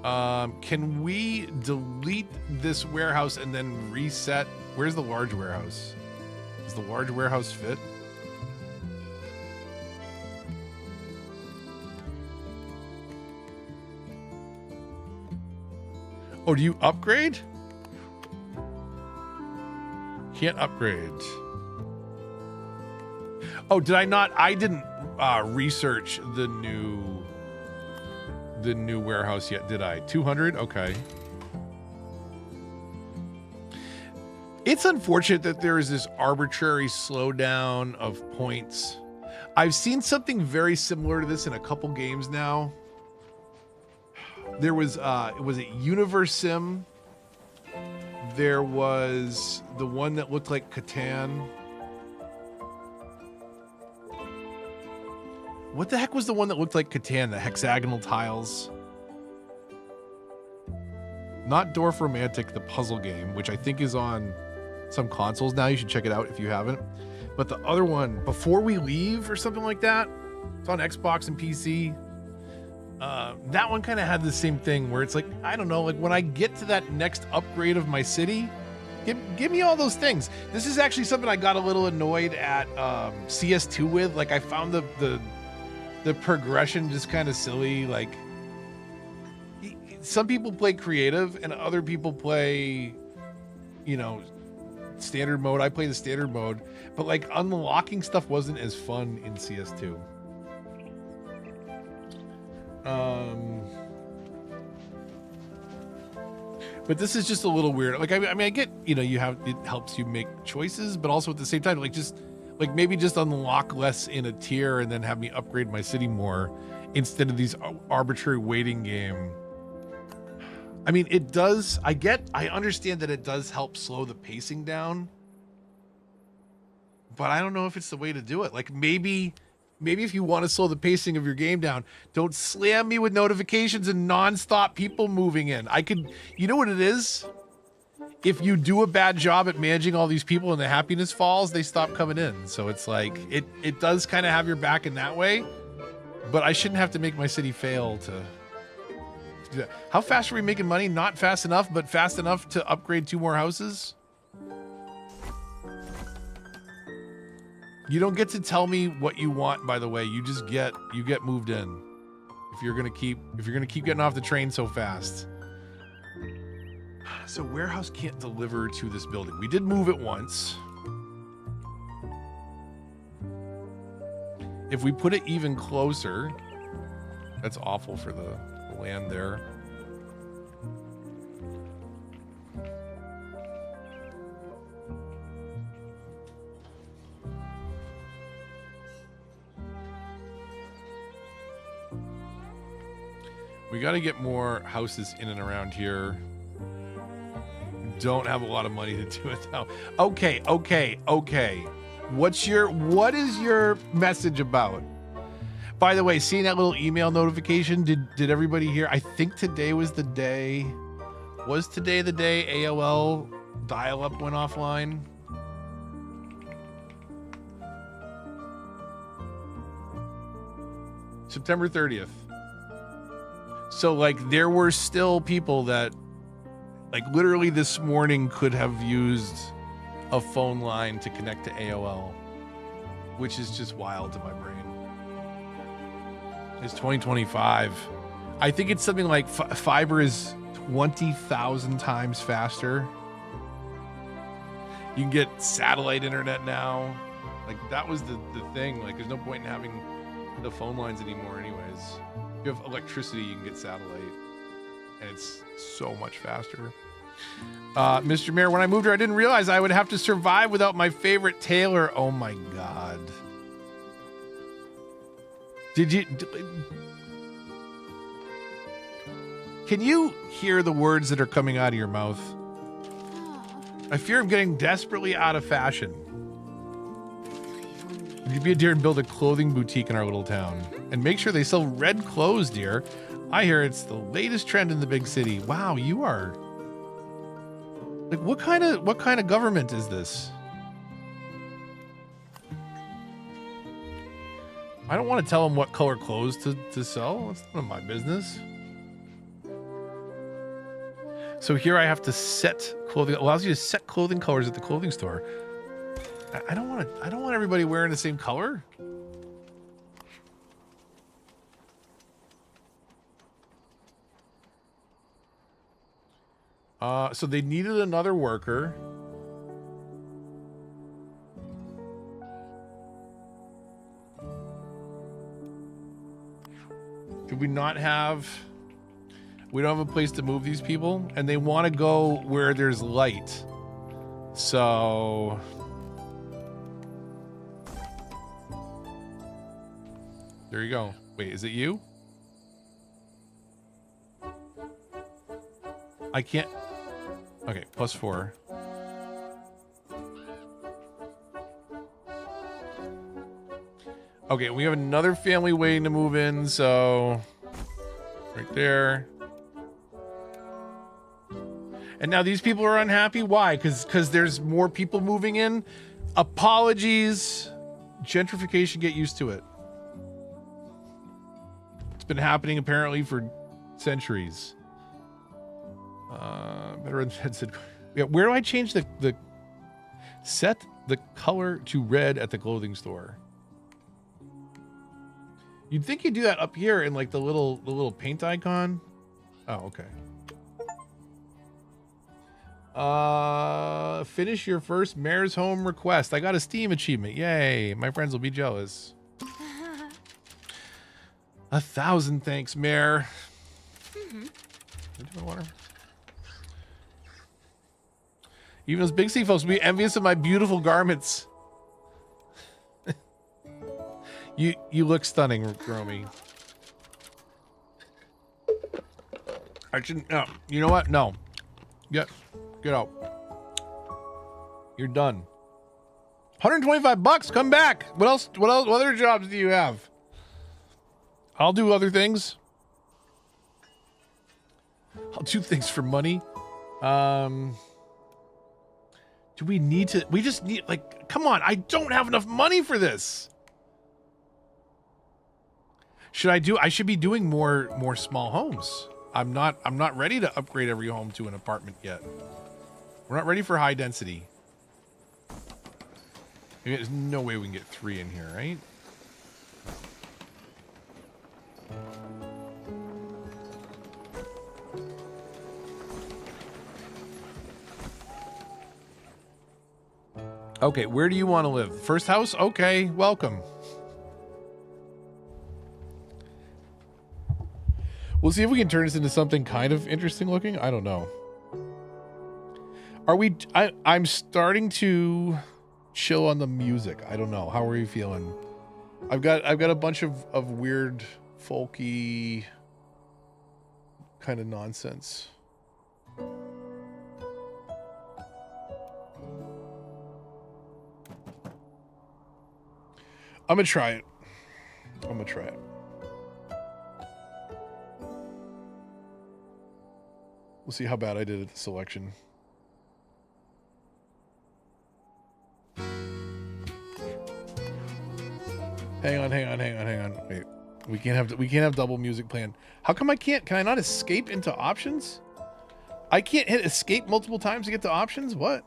Speaker 1: Can we delete this warehouse and then reset? Where's the large warehouse? Does the large warehouse fit? Oh, do you upgrade? Can't upgrade. Oh, did I not? I didn't research the new warehouse yet, did I? 200? Okay. It's unfortunate that there is this arbitrary slowdown of points. I've seen something very similar to this in a couple games now. There was it Universe Sim? There was the one that looked like Catan. What the heck was the one that looked like Catan, the hexagonal tiles? Not Dwarf Romantic, the puzzle game, which I think is on some consoles now. You should check it out if you haven't. But the other one, Before We Leave or something like that, it's on Xbox and PC. That one kind of had the same thing where it's like, I don't know, like when I get to that next upgrade of my city, give me all those things. This is actually something I got a little annoyed at CS2 with. Like I found the progression just kind of silly. Like some people play creative and other people play, standard mode. I play the standard mode, but like unlocking stuff wasn't as fun in CS2. But this is just a little weird. Like, I mean, I get, it helps you make choices, but also at the same time, maybe just unlock less in a tier and then have me upgrade my city more instead of these arbitrary waiting game. I mean, it does. I understand that it does help slow the pacing down, but I don't know if it's the way to do it. Like maybe if you want to slow the pacing of your game down, don't slam me with notifications and nonstop people moving in. You know what it is? If you do a bad job at managing all these people and the happiness falls, they stop coming in. So it's like, it does kind of have your back in that way, but I shouldn't have to make my city fail to do that. How fast are we making money? Not fast enough, but fast enough to upgrade 2 more houses. You don't get to tell me what you want, by the way. You get moved in. If you're gonna keep getting off the train so fast. So warehouse can't deliver to this building. We did move it once. If we put it even closer, that's awful for the land there. We got to get more houses in and around here. Don't have a lot of money to do it though. Okay. What is your message about? By the way, seeing that little email notification, did everybody hear? I think today was the day. Was today the day AOL dial-up went offline? September 30th. So like there were still people that like literally this morning could have used a phone line to connect to AOL, which is just wild to my brain. It's 2025. I think it's something like fiber is 20,000 times faster. You can get satellite internet now. Like that was the thing. Like there's no point in having the phone lines anymore anyways. If you have electricity, you can get satellite. And it's so much faster. Mr. Mayor, when I moved here, I didn't realize I would have to survive without my favorite tailor. Oh my God. Can you hear the words that are coming out of your mouth? I fear I'm getting desperately out of fashion. Would you be a dear and build a clothing boutique in our little town? And make sure they sell red clothes, dear. I hear it's the latest trend in the big city. Wow, you are... Like, what kind of government is this? I don't want to tell them what color clothes to sell. That's none of my business. So here I have to set clothing. It allows you to set clothing colors at the clothing store. I don't want everybody wearing the same color. So they needed another worker. Do we not have... We don't have a place to move these people, and they want to go where there's light. So... There you go. Wait, is it you? I can't... Okay, +4. Okay, we have another family waiting to move in, so... Right there. And now these people are unhappy? Why? Because there's more people moving in? Apologies. Gentrification, get used to it. It's been happening apparently for centuries. Veteran said, yeah, where do I change the set the color to red at the clothing store? You'd think you'd do that up here in like the little paint icon. Oh, okay. Finish your first Mayor's Home request. I got a Steam achievement. Yay. My friends will be jealous. 1,000 thanks, Mayor. Even those big C folks will be envious of my beautiful garments. You look stunning, Romy. I shouldn't. No. You know what? No. Get out. You're done. $125. Come back. What else? What other jobs do you have? I'll do other things. I'll do things for money. Do we need to? We just need, like, come on. I don't have enough money for this. I should be doing more small homes. I'm not ready to upgrade every home to an apartment yet. We're not ready for high density. There's no way we can get 3 in here, right? Okay, where do you want to live? First house? Okay, welcome. We'll see if we can turn this into something kind of interesting looking. I don't know. Are we... I'm starting to chill on the music. I don't know. How are you feeling? I've got a bunch of weird, folky kind of nonsense. I'm gonna try it. We'll see how bad I did at the selection. Hang on. Wait. We can't have double music playing. How come I can't? Can I not escape into options? I can't hit escape multiple times to get to options? What?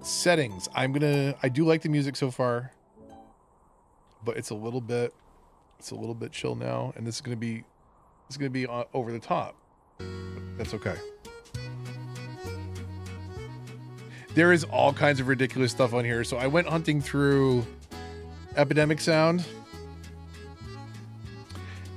Speaker 1: Settings. I do like the music so far, but it's a little bit chill now, and this is gonna be over the top. That's okay. There is all kinds of ridiculous stuff on here. So I went hunting through Epidemic Sound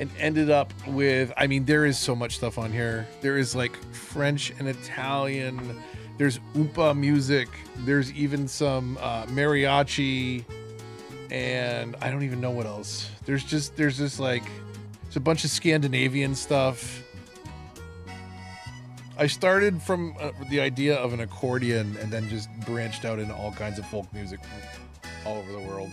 Speaker 1: and ended up with, I mean, there is so much stuff on here. There is like French and Italian. There's Oompa music. There's even some mariachi, and I don't even know what else. There's just like, there's a bunch of Scandinavian stuff. I started from the idea of an accordion and then just branched out into all kinds of folk music all over the world.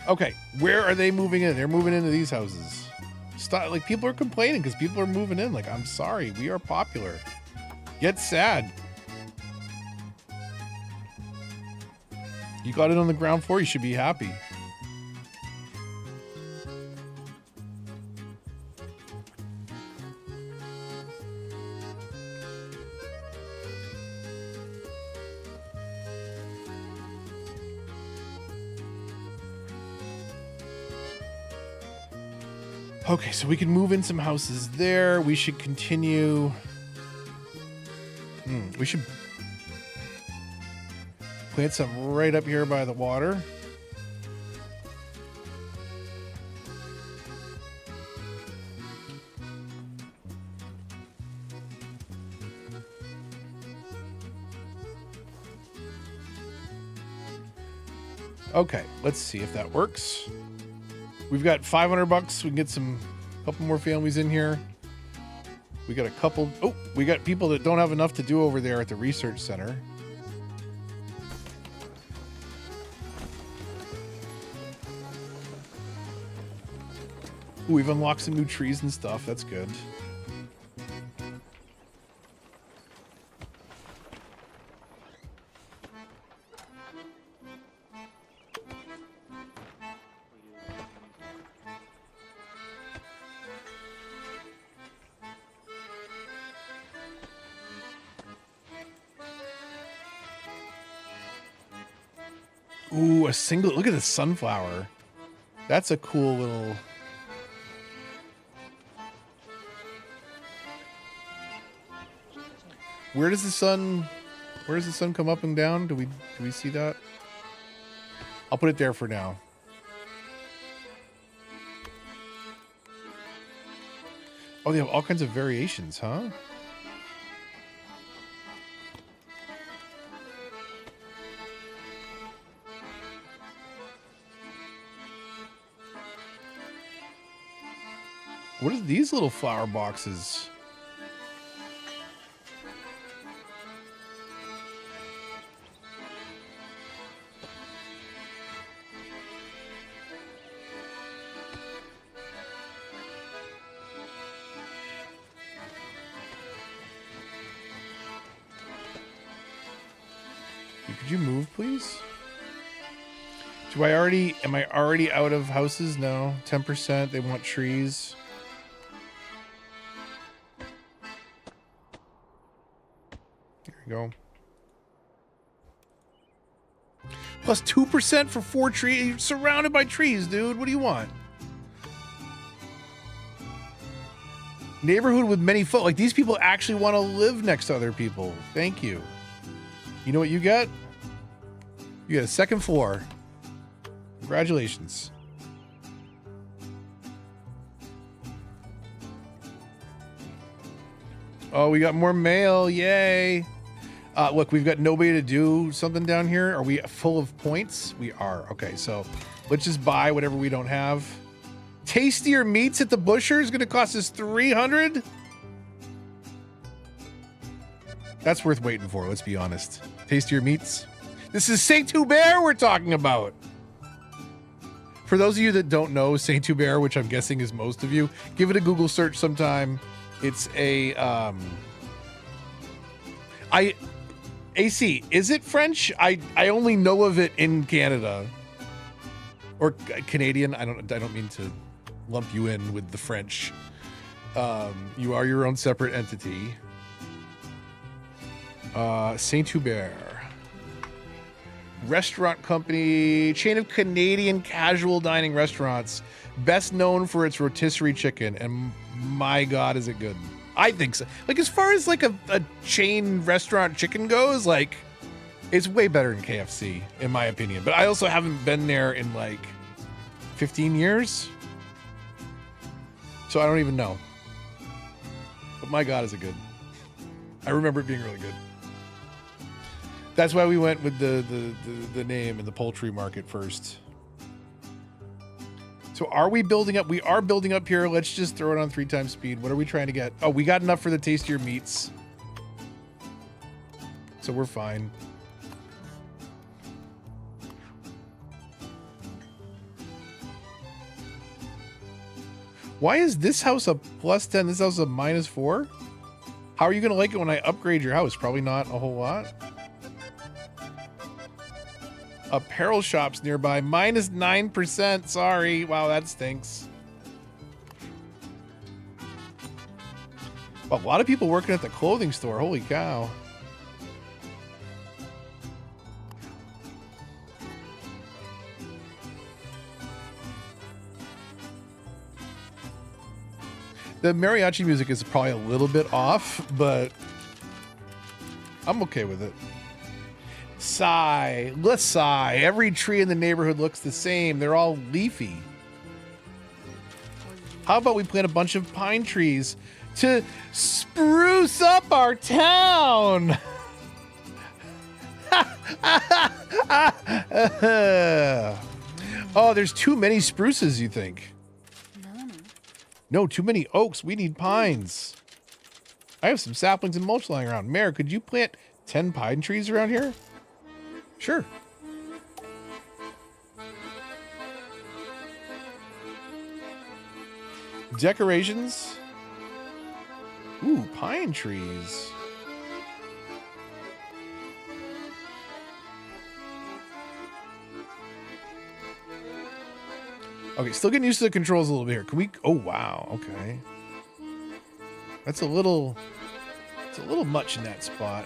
Speaker 1: Okay, where are they moving in? They're moving into these houses. Stop, like, people are complaining because people are moving in. Like, I'm sorry, we are popular. Get sad. You got it on the ground floor, you should be happy. Okay, so we can move in some houses there. We should continue. We should plant some right up here by the water. Okay, let's see if that works. We've got $500. We can get a couple more families in here. We got a couple. Oh, we got people that don't have enough to do over there at the research center. Ooh, we've unlocked some new trees and stuff. That's good. Ooh, a single. Look at the sunflower. That's a cool little. Where does the sun come up and down? Do we see that? I'll put it there for now. Oh, they have all kinds of variations, huh? What are these little flower boxes? Could you move, please? Am I already out of houses? No. 10%. They want trees. There you go. Plus 2% for 4 trees. You're surrounded by trees, dude. What do you want? Neighborhood with many folk. Like, these people actually want to live next to other people. Thank you. You know what you get? You get a second floor. Congratulations. Oh, we got more mail. Yay. Look, we've got nobody to do something down here. Are we full of points? We are. Okay, so let's just buy whatever we don't have. Tastier meats at the Busher is going to cost us 300. That's worth waiting for, let's be honest. Tastier meats. This is Saint Hubert we're talking about. For those of you that don't know Saint Hubert, which I'm guessing is most of you, give it a Google search sometime. It's a AC, is it French? I only know of it in Canada. Or Canadian. I don't mean to lump you in with the French. You are your own separate entity. Saint Hubert. Restaurant company, chain of Canadian casual dining restaurants, best known for its rotisserie chicken, and my God, is it good. I think so. Like, as far as like a chain restaurant chicken goes, like, it's way better than KFC, in my opinion. But I also haven't been there in like 15 years. So I don't even know. But my God, is it good. I remember it being really good. That's why we went with the name and the poultry market first. So are we building up? We are building up here. Let's just throw it on 3 times speed. What are we trying to get? Oh, we got enough for the tastier meats. So we're fine. Why is this house a +10? This house is a -4? How are you going to like it when I upgrade your house? Probably not a whole lot. Apparel shops nearby, -9%. Sorry. Wow, that stinks. Well, a lot of people working at the clothing store. Holy cow. The mariachi music is probably a little bit off, but I'm okay with it. Sigh. Let's sigh. Every tree in the neighborhood looks the same. They're all leafy. How about we plant a bunch of pine trees to spruce up our town? Oh, there's too many spruces, you think? No, too many oaks. We need pines. I have some saplings and mulch lying around. Mayor, could you plant 10 pine trees around here? Sure. Decorations. Ooh, pine trees. Okay, still getting used to the controls a little bit here. Can we? Oh, wow. Okay. That's a little... It's a little much in that spot.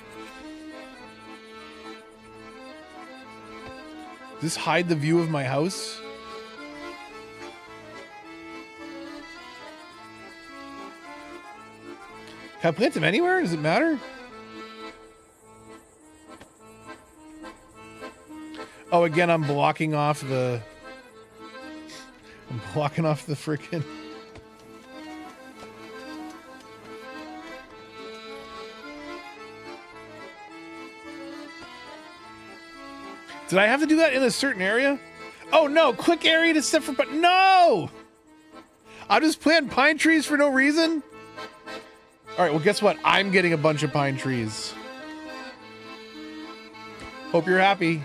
Speaker 1: Does this hide the view of my house? Can I plant them anywhere? Does it matter? Oh, again, I'm blocking off the... I'm blocking off the frickin'... Did I have to do that in a certain area? Oh no, click area to set for, but no! I'm just planting pine trees for no reason? All right, well, guess what? I'm getting a bunch of pine trees. Hope you're happy.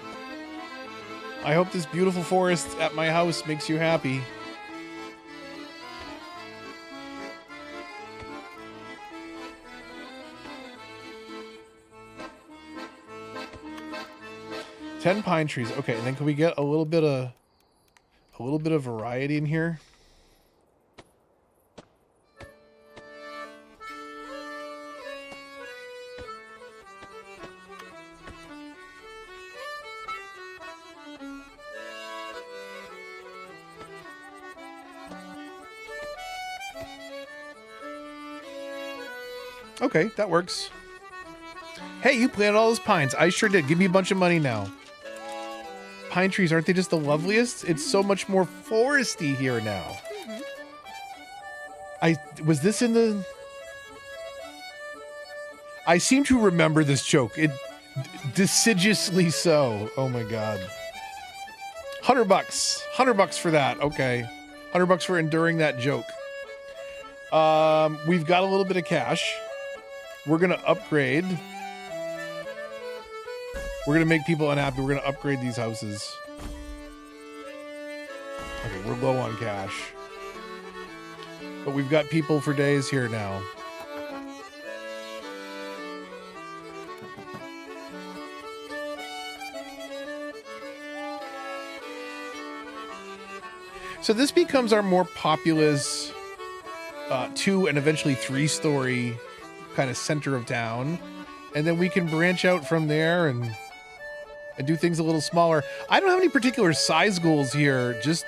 Speaker 1: I hope this beautiful forest at my house makes you happy. Ten pine trees. Okay, and then can we get a little bit of variety in here? Okay, that works. Hey, you planted all those pines. I sure did. Give me a bunch of money now. Pine trees, aren't they just the loveliest? It's so much more foresty here now. Was this in the... I seem to remember this joke. It decidiously so. Oh my god. $100. $100 for that. Okay. $100 for enduring that joke. We've got a little bit of cash. We're gonna upgrade. We're gonna make people unhappy. We're gonna upgrade these houses. Okay, we're low on cash. But we've got people for days here now. So this becomes our more populous 2 and eventually 3-story kind of center of town. And then we can branch out from there and do things a little smaller. I don't have any particular size goals here, just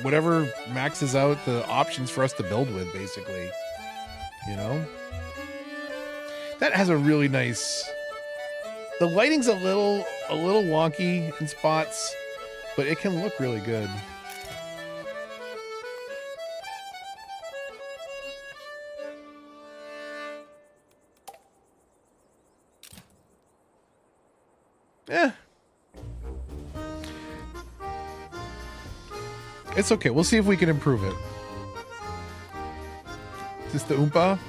Speaker 1: whatever maxes out the options for us to build with, basically. You know? That has a really nice... The lighting's a little wonky in spots, but it can look really good. It's okay. We'll see if we can improve it. Is this the Oompa? Got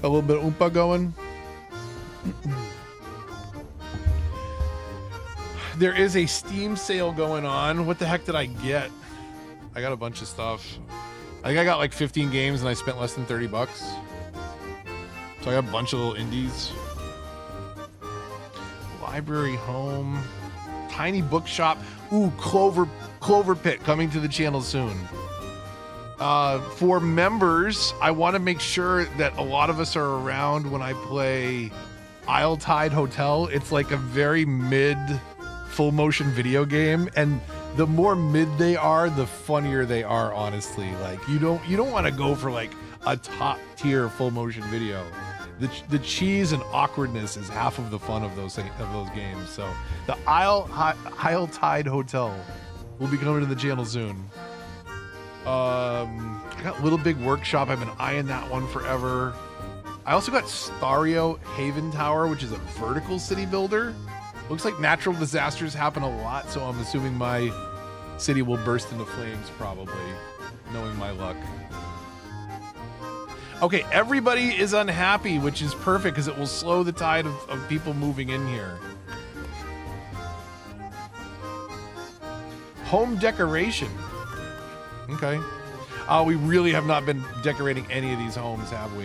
Speaker 1: a little bit of Oompa going. There is a Steam sale going on. What the heck did I get? I got a bunch of stuff. I think I got like 15 games and I spent less than $30. So I got a bunch of little indies. Library home. Tiny bookshop. Ooh, Clover Pit coming to the channel soon. For members, I want to make sure that a lot of us are around when I play Isle Tide Hotel. It's like a very mid full motion video game, and the more mid they are, the funnier they are, honestly. Like you don't want to go for like a top tier full motion video. The cheese and awkwardness is half of the fun of those games. So the Isle Tide Hotel will be coming to the channel soon. I got Little Big Workshop. I've been eyeing that one forever. I also got Stario Haven Tower, which is a vertical city builder. Looks like natural disasters happen a lot, so I'm assuming my city will burst into flames probably, knowing my luck. Okay, everybody is unhappy, which is perfect because it will slow the tide of people moving in here. Home decoration. Okay. We really have not been decorating any of these homes, have we?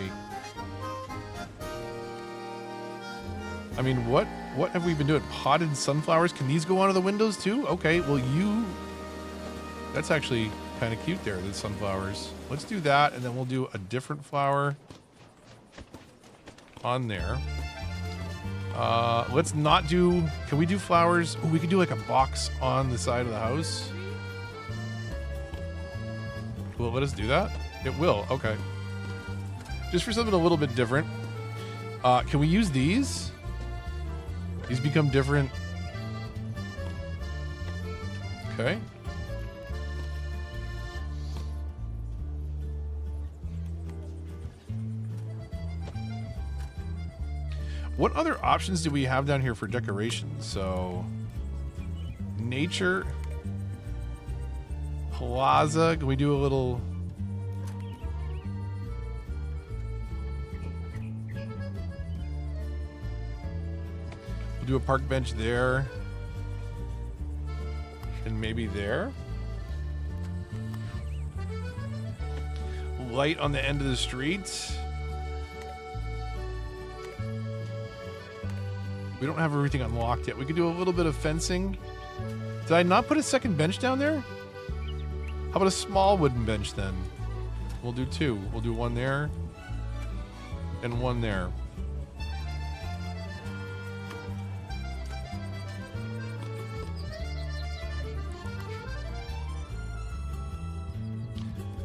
Speaker 1: I mean, what have we been doing? Potted sunflowers? Can these go onto the windows too? Okay, well that's actually kind of cute there, the sunflowers. Let's do that, and then we'll do a different flower on there. Let's not do... Can we do flowers? Oh, we could do like a box on the side of the house. Will it let us do that? It will. Okay. Just for something a little bit different. Can we use these? These become different. Okay. What other options do we have down here for decorations? So, nature, plaza. Can we do a little We'll do a park bench there. And maybe there. Light on the end of the street. We don't have everything unlocked yet. We could do a little bit of fencing. Did I not put a second bench down there? How about a small wooden bench then? We'll do two. We'll do one there and one there.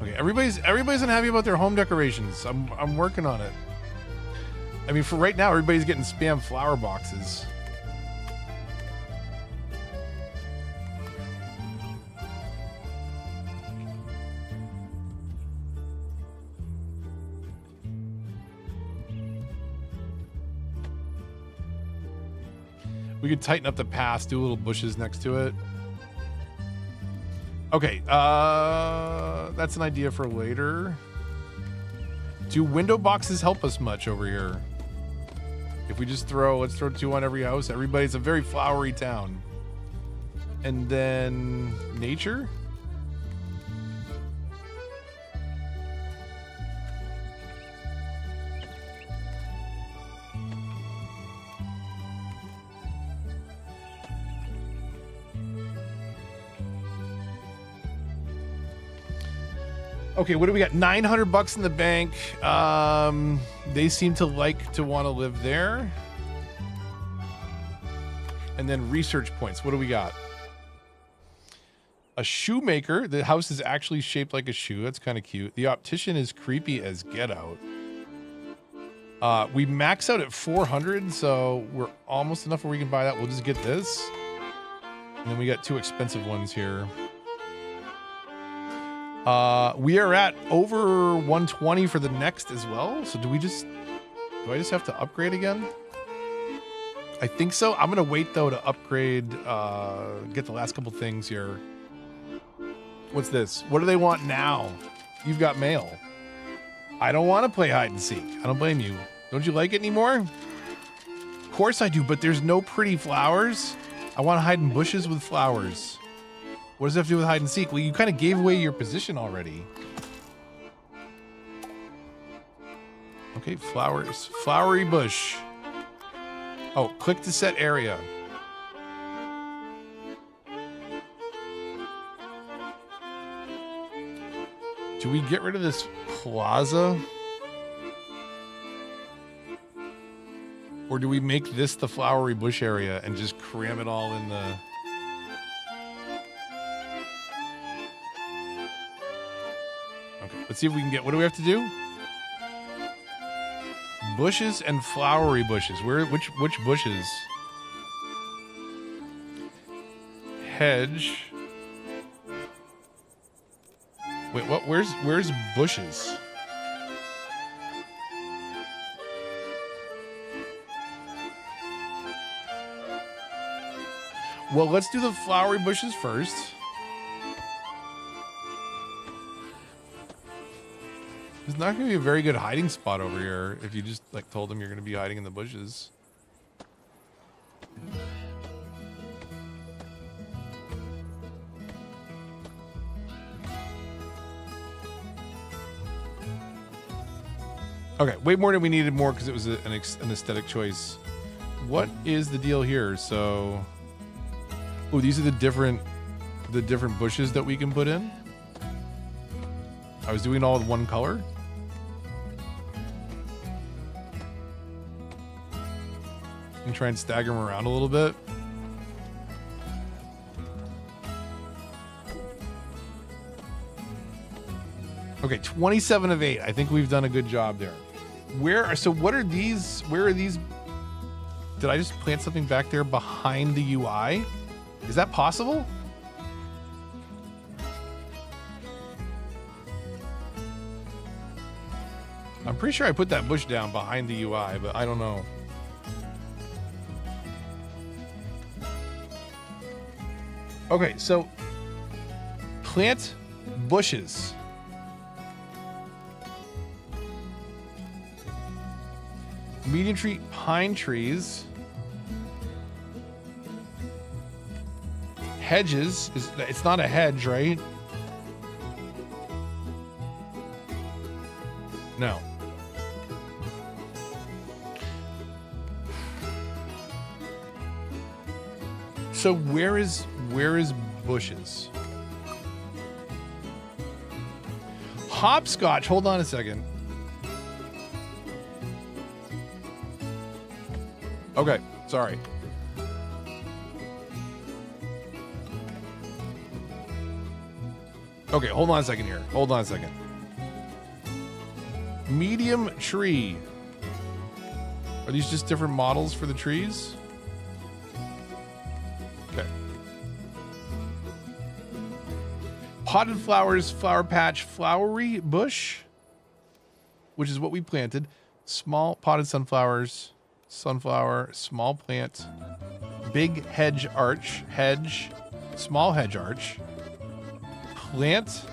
Speaker 1: Okay, everybody's unhappy about their home decorations. I'm working on it. I mean, for right now, everybody's getting spam flower boxes. We could tighten up the path, do little bushes next to it. Okay, that's an idea for later. Do window boxes help us much over here? If we just let's throw 2 on every house. Everybody's a very flowery town. And then nature? Okay, what do we got? 900 bucks in the bank. They seem to want to live there. And then research points. What do we got? A shoemaker. The house is actually shaped like a shoe. That's kind of cute. The optician is creepy as get out. We max out at 400, so we're almost enough where we can buy that. We'll just get this. And then we got 2 expensive ones here. We are at over 120 for the next as well. So do I just have to upgrade again? I think so. I'm going to wait though to upgrade, get the last couple things here. What's this? What do they want now? You've got mail. I don't want to play hide and seek. I don't blame you. Don't you like it anymore? Of course I do, but there's no pretty flowers. I want to hide in bushes with flowers. What does that have to do with hide and seek? Well, you kind of gave away your position already. Okay, flowers. Flowery bush. Oh, click to set area. Do we get rid of this plaza? Or do we make this the flowery bush area and just cram it all in the... Let's see if we can get, what do we have to do? Bushes and flowery bushes. Which bushes? Hedge. Wait, what? Where's bushes? Well, let's do the flowery bushes first. It's not going to be a very good hiding spot over here if you just like told them you're going to be hiding in the bushes. Okay, way more than we needed more because it was an aesthetic choice. What is the deal here? So, oh, these are the different bushes that we can put in. I was doing all with one color. And try and stagger them around a little bit. Okay, 27 of 8. I think we've done a good job there. So what are these? Where are these? Did I just plant something back there behind the UI? Is that possible? I'm pretty sure I put that bush down behind the UI, but I don't know. Okay, so plant bushes. Medium tree pine trees. hedges. It's not a hedge, right? No. So where is bushes? Hopscotch. Hold on a second. Okay, sorry. Okay, hold on a second here. Hold on a second. Medium tree. Are these just different models for the trees? Okay. Potted flowers, flower patch, flowery bush, which is what we planted. Small potted sunflowers, sunflower, small plant, big hedge arch, hedge, small hedge arch, plant.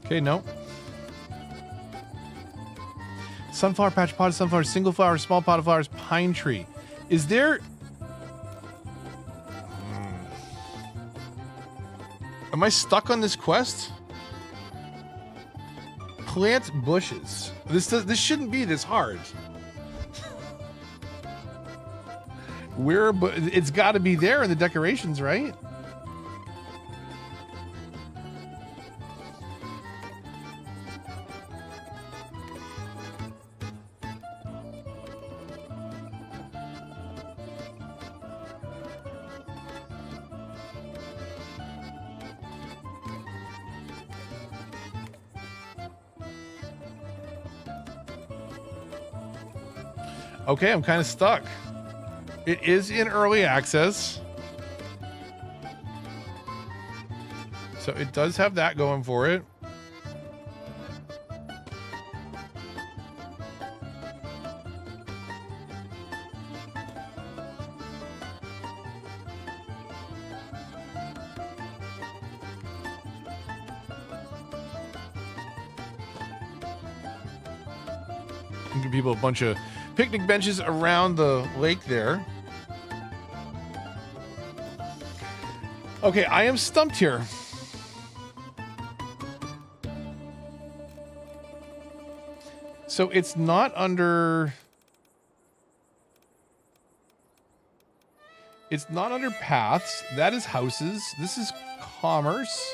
Speaker 1: Okay, no. Sunflower patch, potted sunflowers, single flower, small potted flowers, pine tree. Is there... Am I stuck on this quest? Plant bushes. This shouldn't be this hard. It's got to be there in the decorations, right? Okay, I'm kind of stuck. It is in early access. So it does have that going for it. Give people a bunch of picnic benches around the lake there. Okay, I am stumped here. So it's not under... It's not under paths. That is houses. This is commerce.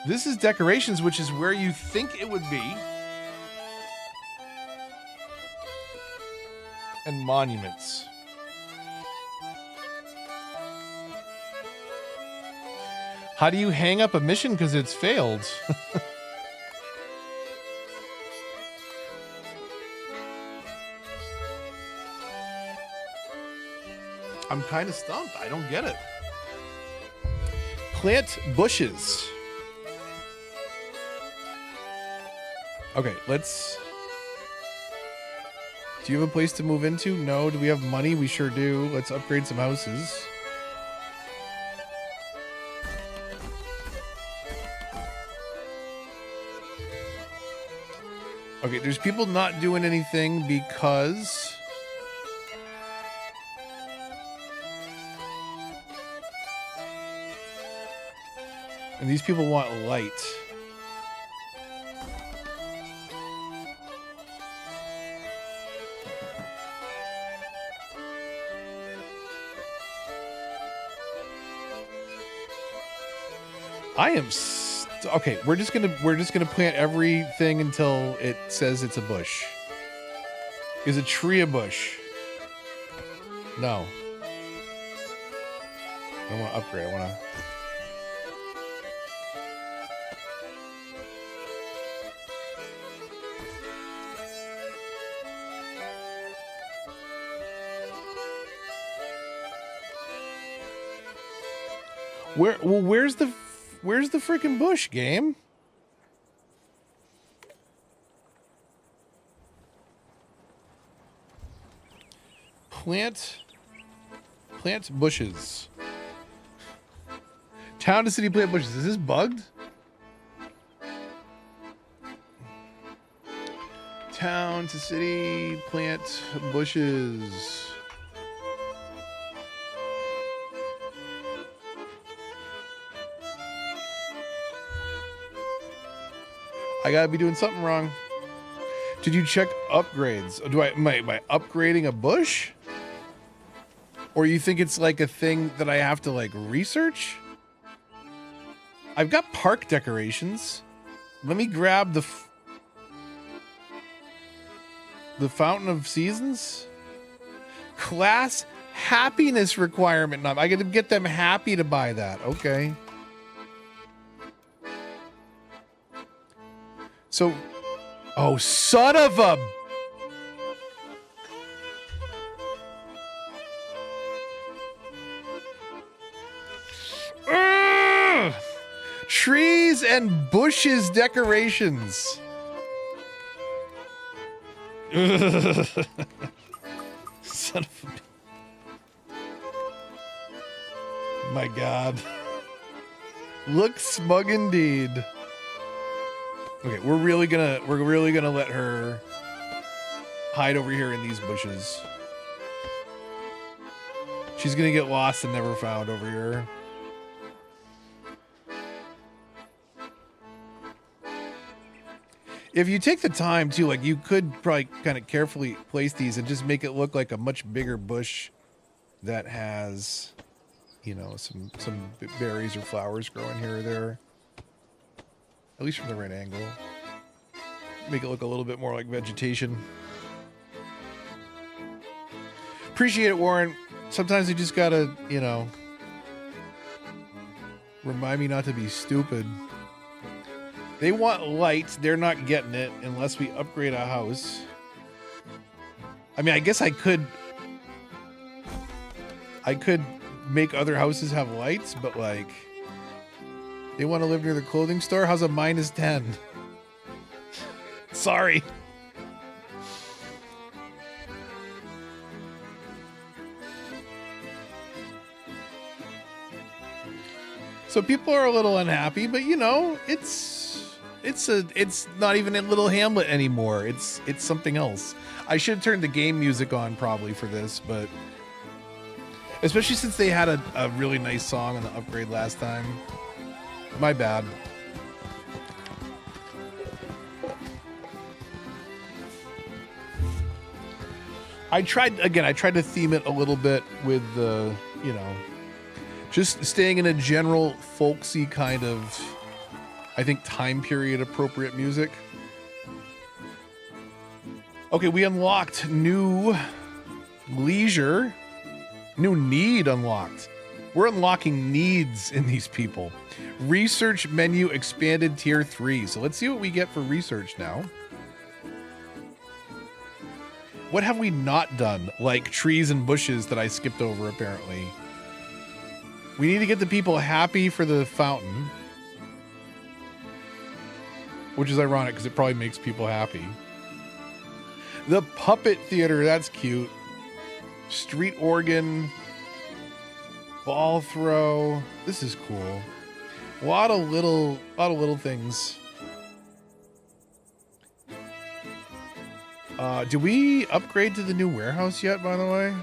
Speaker 1: This is decorations, which is where you think it would be. And monuments. How do you hang up a mission because it's failed? I'm kind of stumped. I don't get it. Plant bushes. Okay, let's... Do you have a place to move into? No. Do we have money? We sure do. Let's upgrade some houses. Okay, there's people not doing anything because... And these people want light. I am okay. We're just gonna plant everything until it says it's a bush. Is a tree a bush? No. I want to upgrade. I want to. Where's the freaking bush, game? Plant bushes. Town to city plant bushes. Is this bugged? Town to city plant bushes. I gotta be doing something wrong. Did you check upgrades? Am I upgrading a bush? Or you think it's like a thing that I have to like research? I've got park decorations. Let me grab the Fountain of Seasons. Class happiness requirement. I got to get them happy to buy that. Okay. So, oh, son of a... Ugh! Trees and bushes decorations. Son of a... My God. Look smug indeed. Okay, we're really gonna let her hide over here in these bushes. She's gonna get lost and never found over here. If you take the time to, like, you could probably kind of carefully place these and just make it look like a much bigger bush that has, you know, some berries or flowers growing here or there. At least from the right angle. Make it look a little bit more like vegetation. Appreciate it, Warren. Sometimes you just gotta, you know, remind me not to be stupid. They want lights. They're not getting it unless we upgrade a house. I mean, I guess I could make other houses have lights, but like... They want to live near the clothing store? How's a -10? Sorry. So people are a little unhappy, but you know, it's not even a little hamlet anymore. It's something else. I should have turned the game music on probably for this, but especially since they had a really nice song on the upgrade last time. My bad. I tried to theme it a little bit with the, you know, just staying in a general folksy kind of, I think, time period appropriate music. Okay, we unlocked new leisure, new need unlocked. We're unlocking needs in these people. Research menu expanded tier 3. So let's see what we get for research now. What have we not done? Like trees and bushes that I skipped over, apparently. We need to get the people happy for the fountain. Which is ironic because it probably makes people happy. The puppet theater, that's cute. Street organ. Ball throw. This is cool. A lot of little things. Do we upgrade to the new warehouse yet, by the way?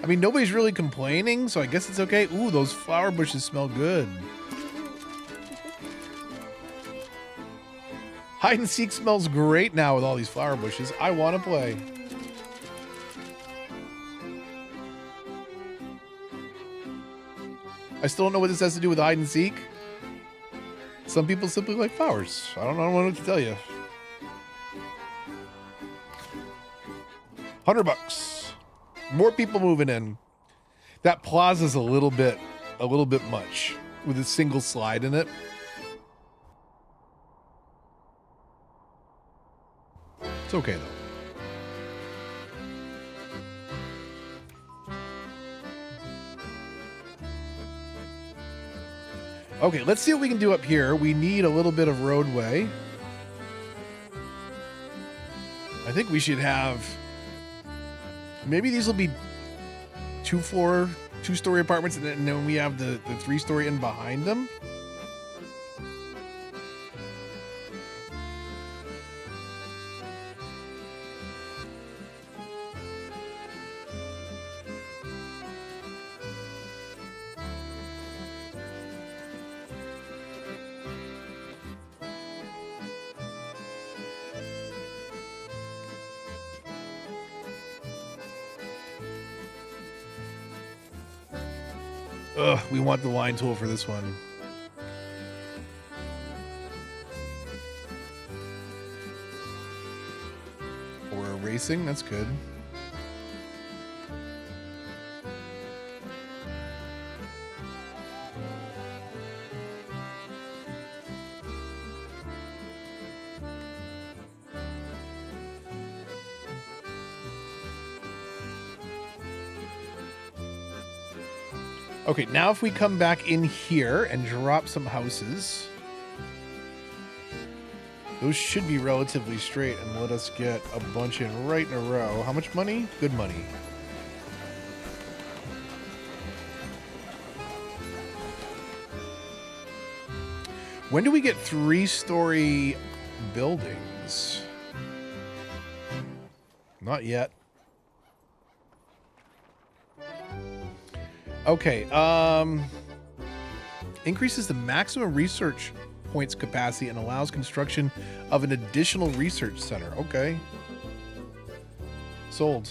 Speaker 1: I mean, nobody's really complaining, so I guess it's okay. Ooh, those flower bushes smell good. Hide and seek smells great now with all these flower bushes. I want to play. I still don't know what this has to do with hide and seek. Some people simply like flowers. I don't know what to tell you. $100. More people moving in. That plaza's a little bit much with a single slide in it. It's okay though. Okay, let's see what we can do up here. We need a little bit of roadway. I think we should have... Maybe these will be 2-floor 2-story apartments, and then we have the 3-story in behind them. Ugh, we want the line tool for this one. We're erasing, that's good. Okay, now if we come back in here and drop some houses, those should be relatively straight and let us get a bunch in right in a row. How much money? Good money. When do we get 3-story buildings? Not yet. Okay, increases the maximum research points capacity and allows construction of an additional research center. Okay. Sold.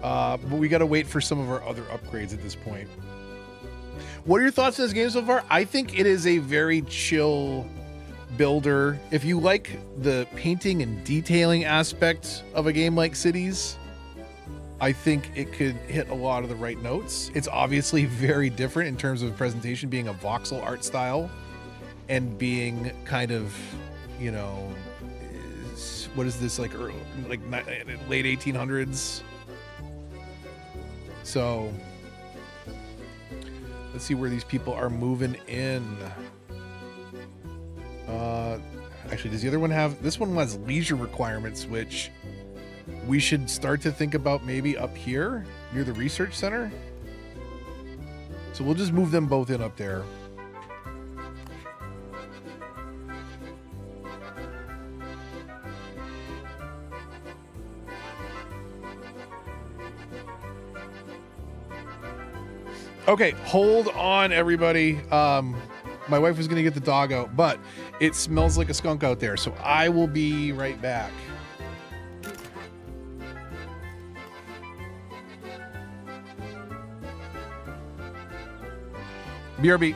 Speaker 1: But we got to wait for some of our other upgrades at this point. What are your thoughts on this game so far? I think it is a very chill builder. If you like the painting and detailing aspect of a game like Cities, I think it could hit a lot of the right notes. It's obviously very different in terms of presentation, being a voxel art style and being kind of, you know, what is this, like late 1800s? So let's see where these people are moving in. Actually, does the other one have, this one has leisure requirements, which we should start to think about maybe up here near the research center. So we'll just move them both in up there. Okay, hold on, everybody. My wife was going to get the dog out, but it smells like a skunk out there, so I will be right back. BRB.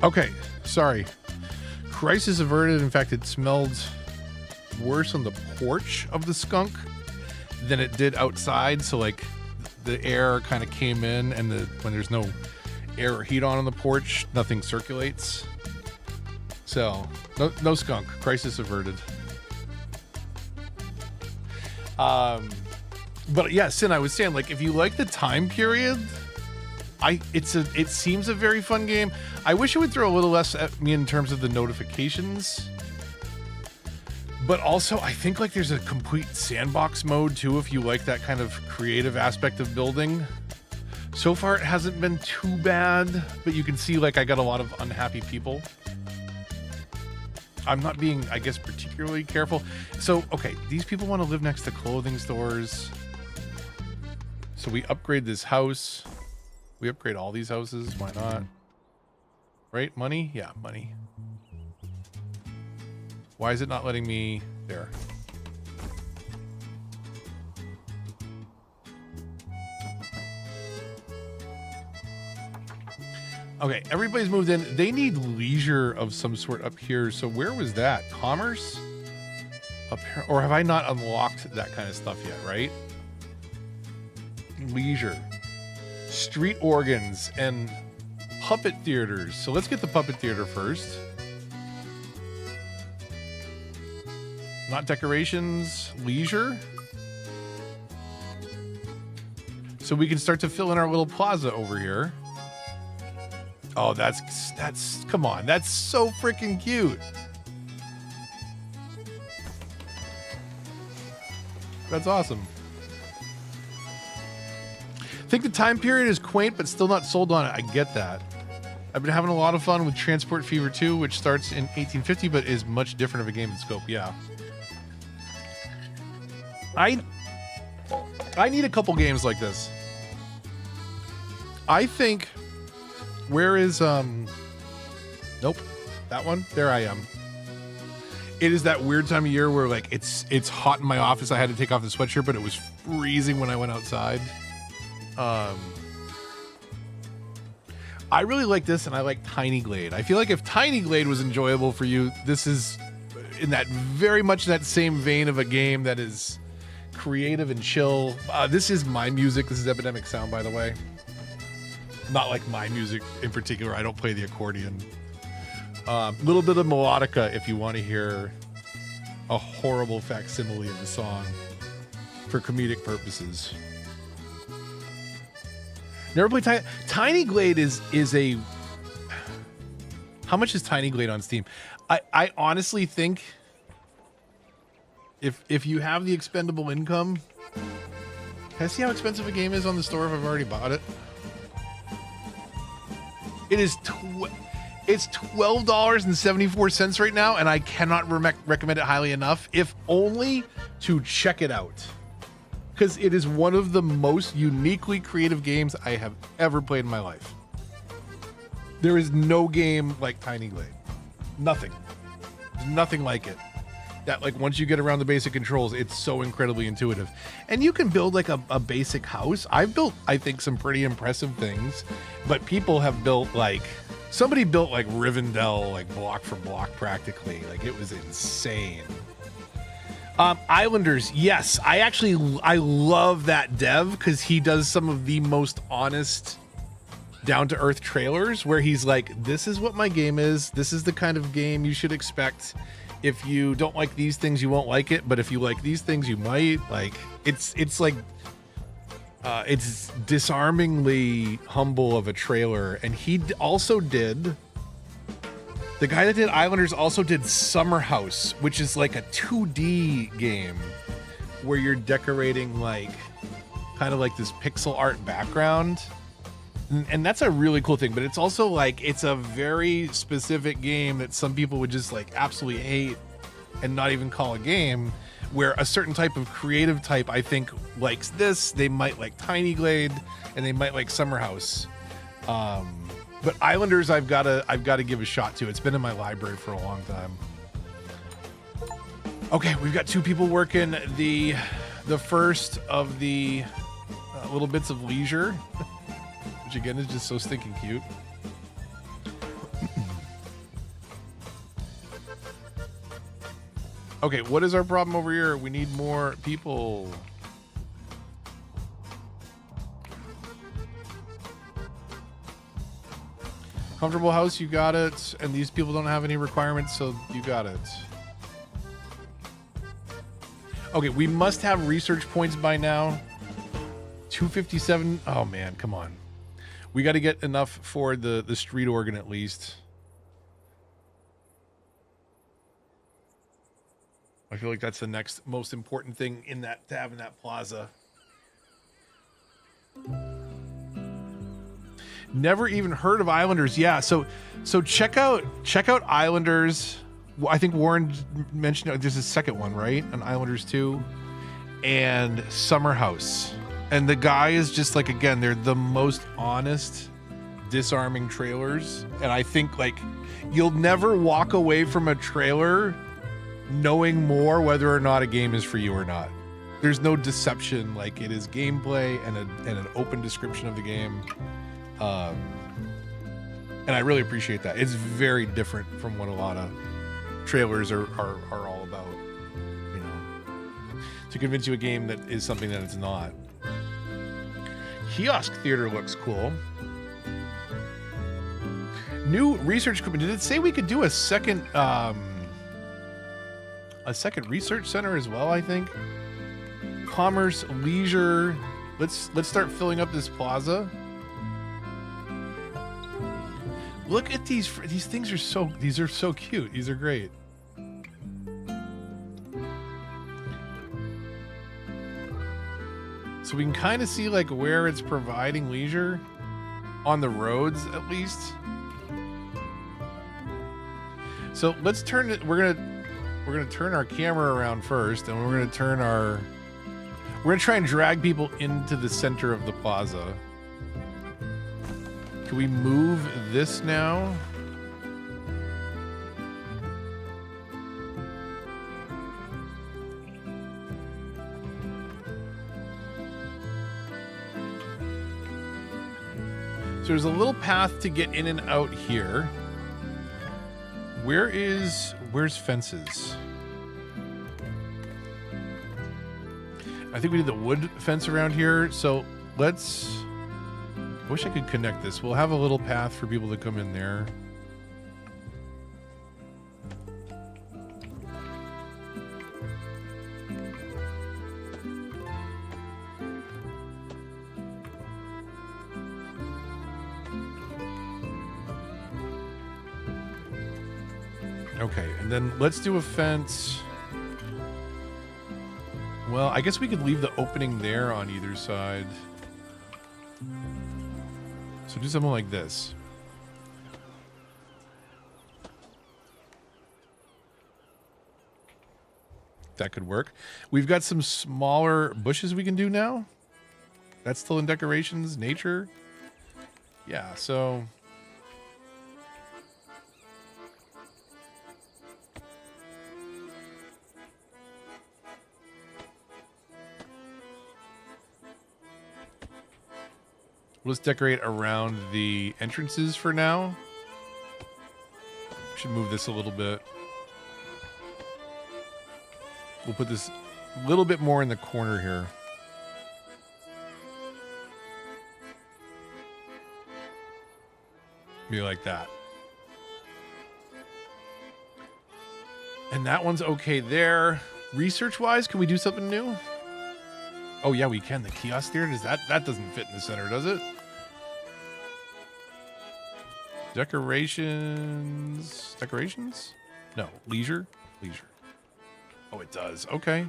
Speaker 1: Okay, sorry. Crisis averted. In fact, it smelled worse on the porch of the skunk than it did outside. So like the air kind of came in, and when there's no air or heat on the porch, nothing circulates. So no skunk. Crisis averted. But yeah, Sin, I was saying, like, if you like the time period, it seems a very fun game. I wish it would throw a little less at me in terms of the notifications. But also, I think like there's a complete sandbox mode too, if you like that kind of creative aspect of building. So far, it hasn't been too bad, but you can see like I got a lot of unhappy people. I'm not being, I guess, particularly careful. So, okay, these people want to live next to clothing stores. So we upgrade this house. We upgrade all these houses. Why not? Right? Money? Yeah, money. Why is it not letting me there? Okay, everybody's moved in. They need leisure of some sort up here. So where was that? Commerce? Or have I not unlocked that kind of stuff yet, right? Leisure. Street organs and puppet theaters. So let's get the puppet theater first. Not decorations, leisure. So we can start to fill in our little plaza over here. Oh, that's come on. That's so freaking cute. That's awesome. I think the time period is quaint, but still not sold on it. I get that. I've been having a lot of fun with Transport Fever 2, which starts in 1850, but is much different of a game in scope. Yeah. I need a couple games like this. I think, where is, nope, that one, there I am. It is that weird time of year where like it's hot in my office. I had to take off the sweatshirt, but it was freezing when I went outside. I really like this, and I like Tiny Glade. I feel like if Tiny Glade was enjoyable for you, this is in that very much that same vein of a game that is creative and chill. This is my music. This is Epidemic Sound, by the way. Not like my music in particular. I don't play the accordion. Little bit of melodica if you want to hear a horrible facsimile of the song for comedic purposes. Never played Tiny Glade is a... How much is Tiny Glade on Steam? I honestly think if you have the expendable income... Can I see how expensive a game is on the store if I've already bought it? It is it's $12.74 right now, and I cannot recommend it highly enough, if only to check it out. Because it is one of the most uniquely creative games I have ever played in my life. There is no game like Tiny Glade. Nothing. There's nothing like it. That, like, once you get around the basic controls, it's so incredibly intuitive. And you can build like a basic house. I've built, I think, some pretty impressive things, but people have built like, somebody built like Rivendell, like block for block practically. Like, it was insane. Islanders, yes. I love that dev because he does some of the most honest, down-to-earth trailers where he's like, this is what my game is. This is the kind of game you should expect. If you don't like these things, you won't like it. But if you like these things, you might. Like, it's like, it's disarmingly humble of a trailer. And he also did... The guy that did Islanders also did Summer House, which is like a 2D game where you're decorating like kind of like this pixel art background. And that's a really cool thing, but it's also like, it's a very specific game that some people would just like absolutely hate and not even call a game, where a certain type of creative type, I think, likes this. They might like Tiny Glade and they might like Summer House. But Islanders, I've got to give a shot to. It's been in my library for a long time. Okay, we've got two people working the first of the little bits of leisure, which again is just so stinking cute. Okay, what is our problem over here? We need more people. Comfortable house, you got it. And these people don't have any requirements, so you got it. Okay, we must have research points by now. 257. Oh man, come on. We got to get enough for the street organ at least. I feel like that's the next most important thing in that to have in that plaza. Never even heard of Islanders. Yeah, so check out Islanders. I think Warren mentioned there's a second one, right? On Islanders 2 and Summer House. And the guy is just like, again, they're the most honest, disarming trailers. And I think like you'll never walk away from a trailer knowing more whether or not a game is for you or not. There's no deception. Like it is gameplay and an open description of the game. And I really appreciate that. It's very different from what a lot of trailers are all about, you know, to convince you a game that is something that it's not. Kiosk theater looks cool. New research equipment. Did it say we could do a second research center as well? I think commerce, leisure. Let's start filling up this plaza. Look at these things are so cute. These are great. So we can kind of see like where it's providing leisure on the roads at least. So let's turn it. We're gonna turn our camera around first, and we're gonna try and drag people into the center of the plaza. Can we move this now? So there's a little path to get in and out here. Where's fences? I think we did the wood fence around here. So I wish I could connect this. We'll have a little path for people to come in there. Okay, and then let's do a fence. Well, I guess we could leave the opening there on either side. So do something like this. That could work. We've got some smaller bushes we can do now. That's still in decorations, nature. Yeah, so let's decorate around the entrances for now. Should move this a little bit. We'll put this a little bit more in the corner here. Be like that. And that one's okay there. Research-wise, can we do something new? Oh yeah, we can. The kiosk there, that doesn't fit in the center, does it? Decorations. No, leisure. Oh, it does. Okay.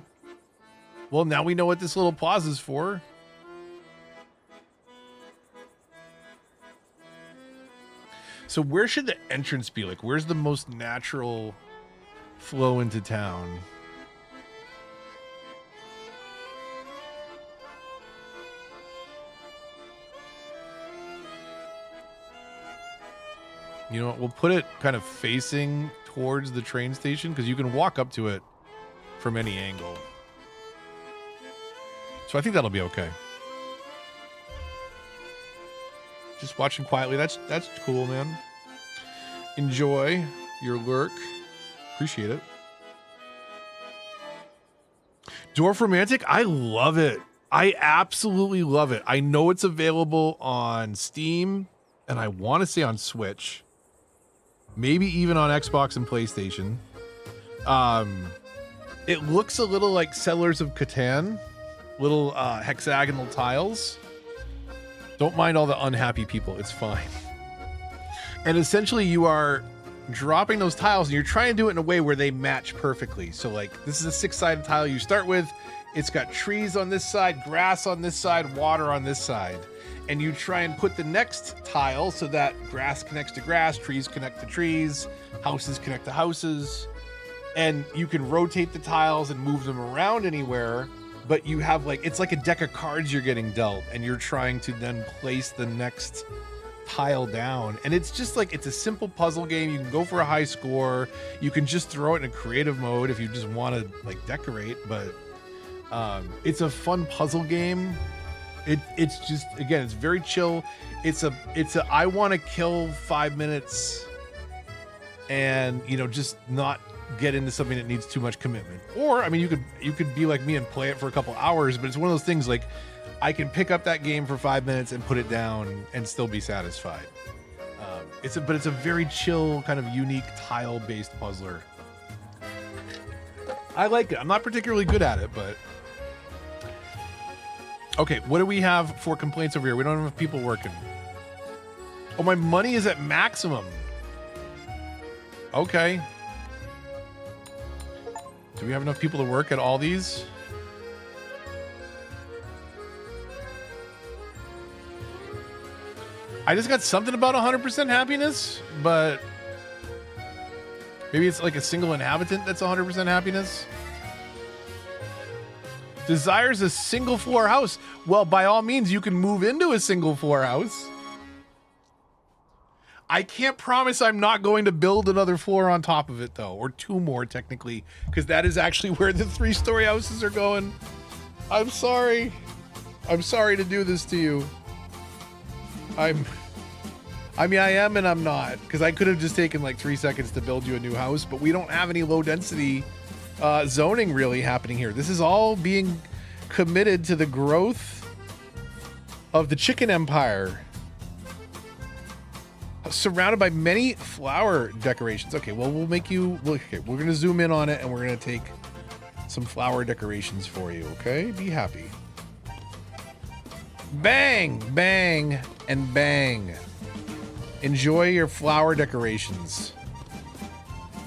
Speaker 1: Well, now we know what this little plaza is for. So where should the entrance be? Like, where's the most natural flow into town? You know what? We'll put it kind of facing towards the train station because you can walk up to it from any angle. So I think that'll be okay. Just watching quietly. That's cool, man. Enjoy your lurk. Appreciate it. Dwarf Romantic, I love it. I absolutely love it. I know it's available on Steam, and I want to say on Switch. Maybe even on Xbox and PlayStation. It looks a little like Settlers of Catan. Little hexagonal tiles. Don't mind all the unhappy people. It's fine. And essentially you are dropping those tiles and you're trying to do it in a way where they match perfectly. So like this is a 6-sided tile you start with. It's got trees on this side, grass on this side, water on this side. And you try and put the next tile so that grass connects to grass, trees connect to trees, houses connect to houses. And you can rotate the tiles and move them around anywhere, but you have like, it's like a deck of cards you're getting dealt and you're trying to then place the next tile down. And it's just like, it's a simple puzzle game. You can go for a high score. You can just throw it in a creative mode if you just want to like decorate, but it's a fun puzzle game. It's just, again, it's very chill. It's a I want to kill 5 minutes and, you know, just not get into something that needs too much commitment. Or, I mean, you could be like me and play it for a couple hours, but it's one of those things like I can pick up that game for 5 minutes and put it down and still be satisfied. But it's a very chill, kind of unique tile-based puzzler. I like it. I'm not particularly good at it, but okay, what do we have for complaints over here? We don't have enough people working. Oh, my money is at maximum. Okay. Do we have enough people to work at all these? I just got something about 100% happiness, but maybe it's like a single inhabitant that's 100% happiness. Desires a single floor house. Well, by all means, you can move into a single floor house. I can't promise I'm not going to build another floor on top of it, though, or 2 more technically, because that is actually where the 3-story houses are going. I'm sorry. I'm sorry to do this to you. I am and I'm not, because I could have just taken like 3 seconds to build you a new house, but we don't have any low density zoning really happening here. This is all being committed to the growth of the chicken empire. Surrounded by many flower decorations. Okay, well, we'll make you... Okay, we're going to zoom in on it, and we're going to take some flower decorations for you, okay? Be happy. Bang, bang, and bang. Enjoy your flower decorations.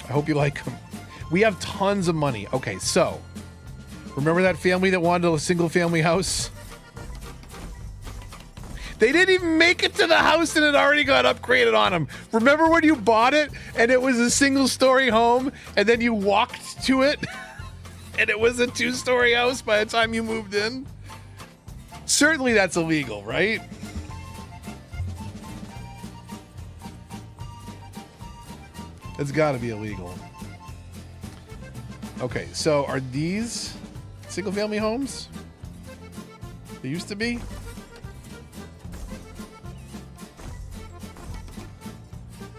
Speaker 1: I hope you like them. We have tons of money. Okay, so... Remember that family that wanted a single-family house? They didn't even make it to the house and it already got upgraded on them. Remember when you bought it and it was a single-story home and then you walked to it and it was a 2-story house by the time you moved in? Certainly that's illegal, right? It's got to be illegal. Okay, so are these single-family homes? They used to be?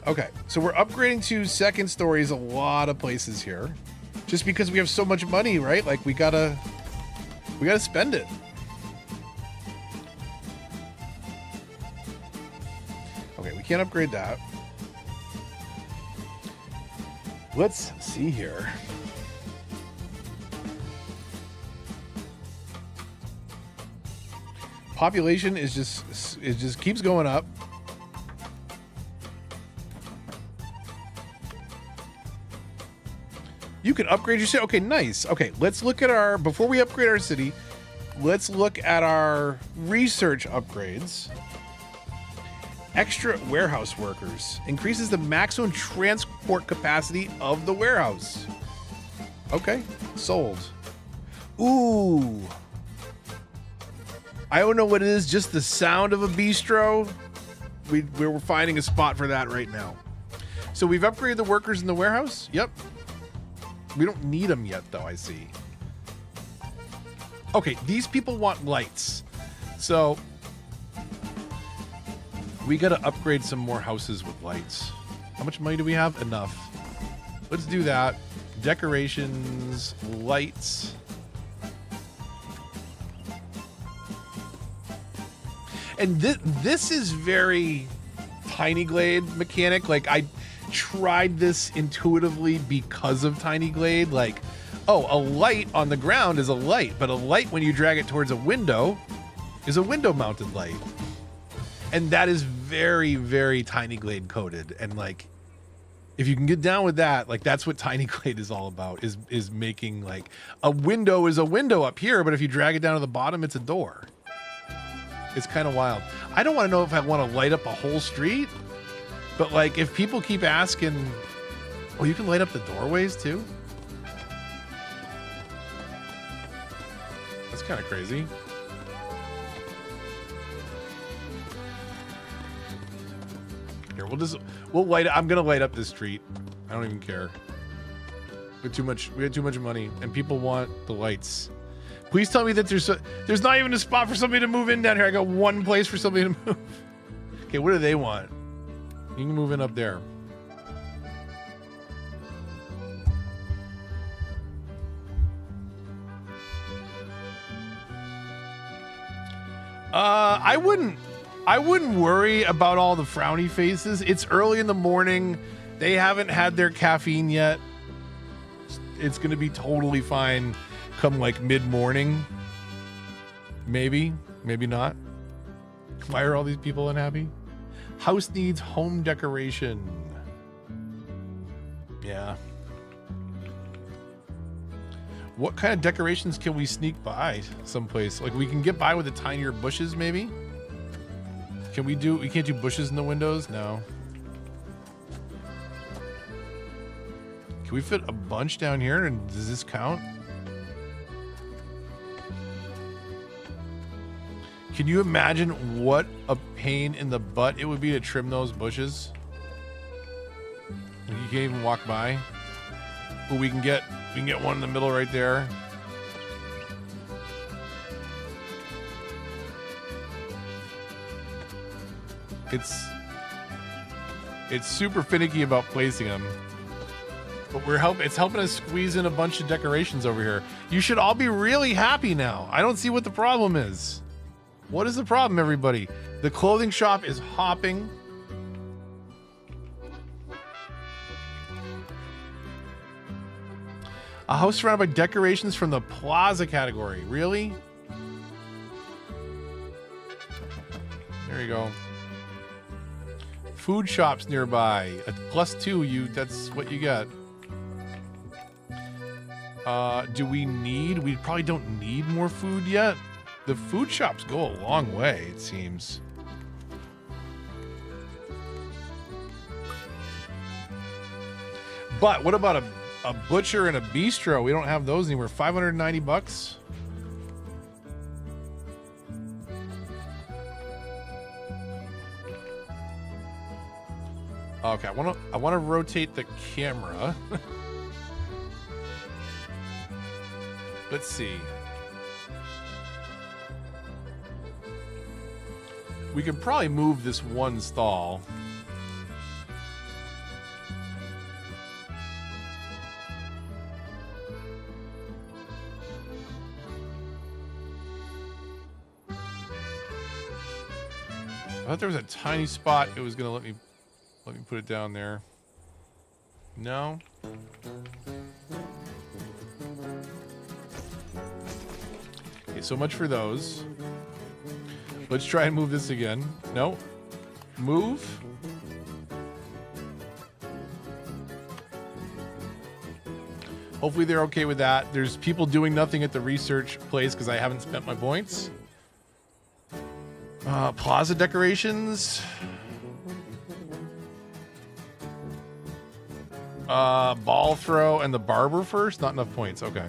Speaker 1: Okay, so we're upgrading to 2nd stories a lot of places here. Just because we have so much money, right? Like we gotta spend it. Okay, we can't upgrade that. Let's see here. Population is just keeps going up. You can upgrade your city. Okay, nice. Okay, let's look at our, before we upgrade our city, let's look at our research upgrades. Extra warehouse workers. Increases the maximum transport capacity of the warehouse. Okay, sold. Ooh. I don't know what it is, just the sound of a bistro. We're finding a spot for that right now. So we've upgraded the workers in the warehouse. Yep. We don't need them yet, though, I see. Okay, these people want lights. So we got to upgrade some more houses with lights. How much money do we have? Enough. Let's do that. Decorations, lights. And this is very Tiny Glade mechanic. Like, I tried this intuitively because of Tiny Glade. Like, oh, a light on the ground is a light, but a light when you drag it towards a window is a window mounted light. And that is very, very Tiny Glade coded. And like, if you can get down with that, like that's what Tiny Glade is all about, is making like a window is a window up here, but if you drag it down to the bottom, it's a door. It's kind of wild. I don't want to know if I want to light up a whole street, but like if people keep asking, oh, you can light up the doorways too? That's kind of crazy. Here, we'll light it. I'm gonna light up this street. I don't even care. We had too much money, and people want the lights. Please tell me that there's not even a spot for somebody to move in down here. I got one place for somebody to move. Okay, what do they want? You can move in up there. I wouldn't worry about all the frowny faces. It's early in the morning. They haven't had their caffeine yet. It's going to be totally fine come like mid-morning. Maybe, maybe not. Why are all these people unhappy? House needs home decoration. Yeah. What kind of decorations can we sneak by someplace? Like we can get by with the tinier bushes maybe? We can't do bushes in the windows? No. Can we fit a bunch down here and does this count? Can you imagine what a pain in the butt it would be to trim those bushes? You can't even walk by. But we can get one in the middle right there. It's super finicky about placing them, but it's helping us squeeze in a bunch of decorations over here. You should all be really happy now. I don't see what the problem is. What is the problem, everybody? The clothing shop is hopping. A house surrounded by decorations from the plaza category. Really? There you go. Food shops nearby. At +2, that's what you got. Do we probably don't need more food yet. The food shops go a long way, it seems. But what about a butcher and a bistro? We don't have those anywhere. $590? Okay, I want to rotate the camera. Let's see. We could probably move this one stall. I thought there was a tiny spot it was going to let me put it down there. No. Okay, so much for those. Let's try and move this again. No. Move. Hopefully they're okay with that. There's people doing nothing at the research place because I haven't spent my points. Plaza decorations. Ball throw and the barber first. Not enough points. Okay.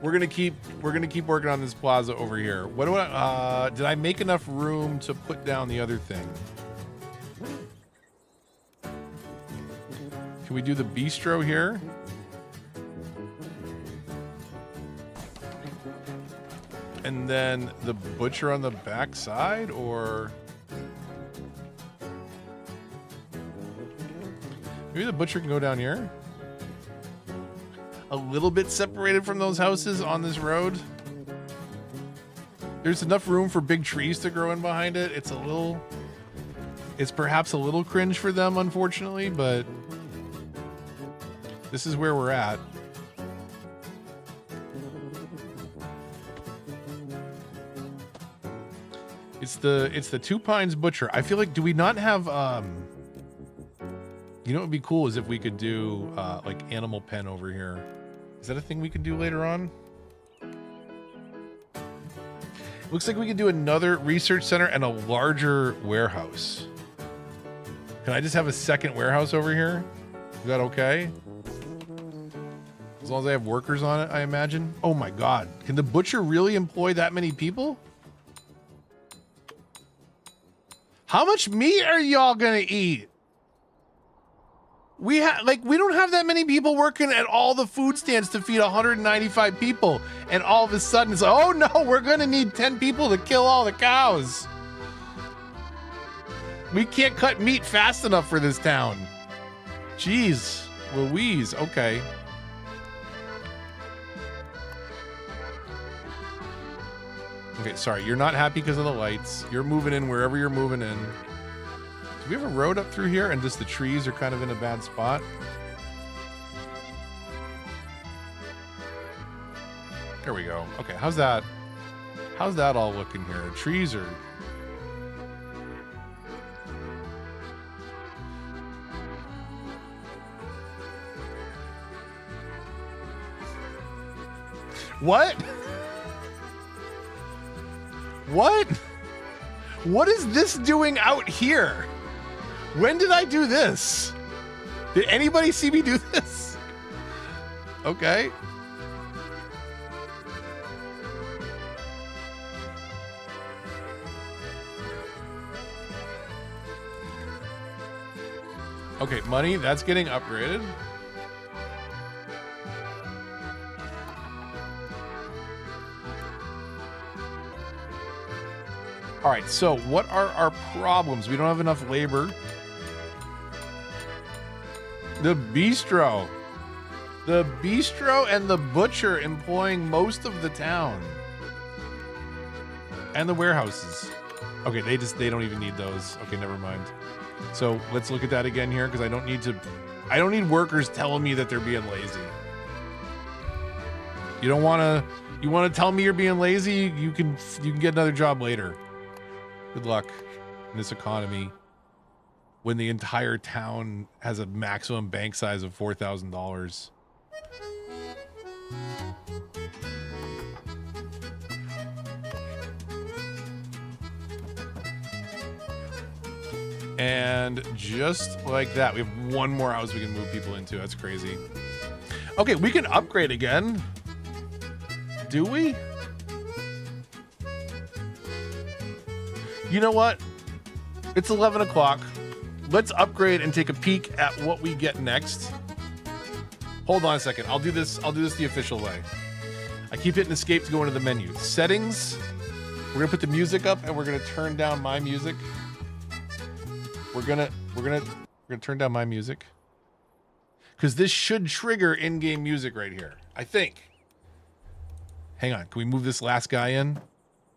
Speaker 1: We're gonna keep working on this plaza over here. What do did I make enough room to put down the other thing? Can we do the bistro here? And then the butcher on the back side, or maybe the butcher can go down here? A little bit separated from those houses on this road. There's enough room for big trees to grow in behind it. It's perhaps a little cringe for them, unfortunately, but this is where we're at. It's the Two Pines Butcher. I feel like, do we not have you know what would be cool is if we could do like animal pen over here. Is that a thing we can do later on? Looks like we can do another research center and a larger warehouse. Can I just have a second warehouse over here? Is that okay? As long as I have workers on it, I imagine. Oh my God. Can the butcher really employ that many people? How much meat are y'all gonna eat? We don't have that many people working at all the food stands to feed 195 people. And all of a sudden it's like, oh no, we're gonna need 10 people to kill all the cows. We can't cut meat fast enough for this town. Jeez Louise, okay. Okay, sorry, you're not happy because of the lights. You're moving in wherever you're moving in. Do we have a road up through here and just the trees are kind of in a bad spot? There we go. Okay, how's that? How's that all looking here? The trees are... What? What? What is this doing out here? When did I do this? Did anybody see me do this? Okay. Okay, money, that's getting upgraded. All right, so what are our problems? We don't have enough labor. The bistro. The bistro and the butcher employing most of the town. And the warehouses. Okay, they don't even need those. Okay, never mind. So let's look at that again here because I don't need workers telling me that they're being lazy. You want to tell me you're being lazy? You can get another job later. Good luck in this economy when the entire town has a maximum bank size of $4,000. And just like that, we have one more house we can move people into. That's crazy. Okay, we can upgrade again. Do we? You know what? It's 11 o'clock. Let's upgrade and take a peek at what we get next. Hold on a second. I'll do this the official way. I keep hitting escape to go into the menu. Settings. We're gonna put the music up and we're gonna turn down my music. We're gonna turn down my music. Because this should trigger in-game music right here. I think. Hang on. Can we move this last guy in?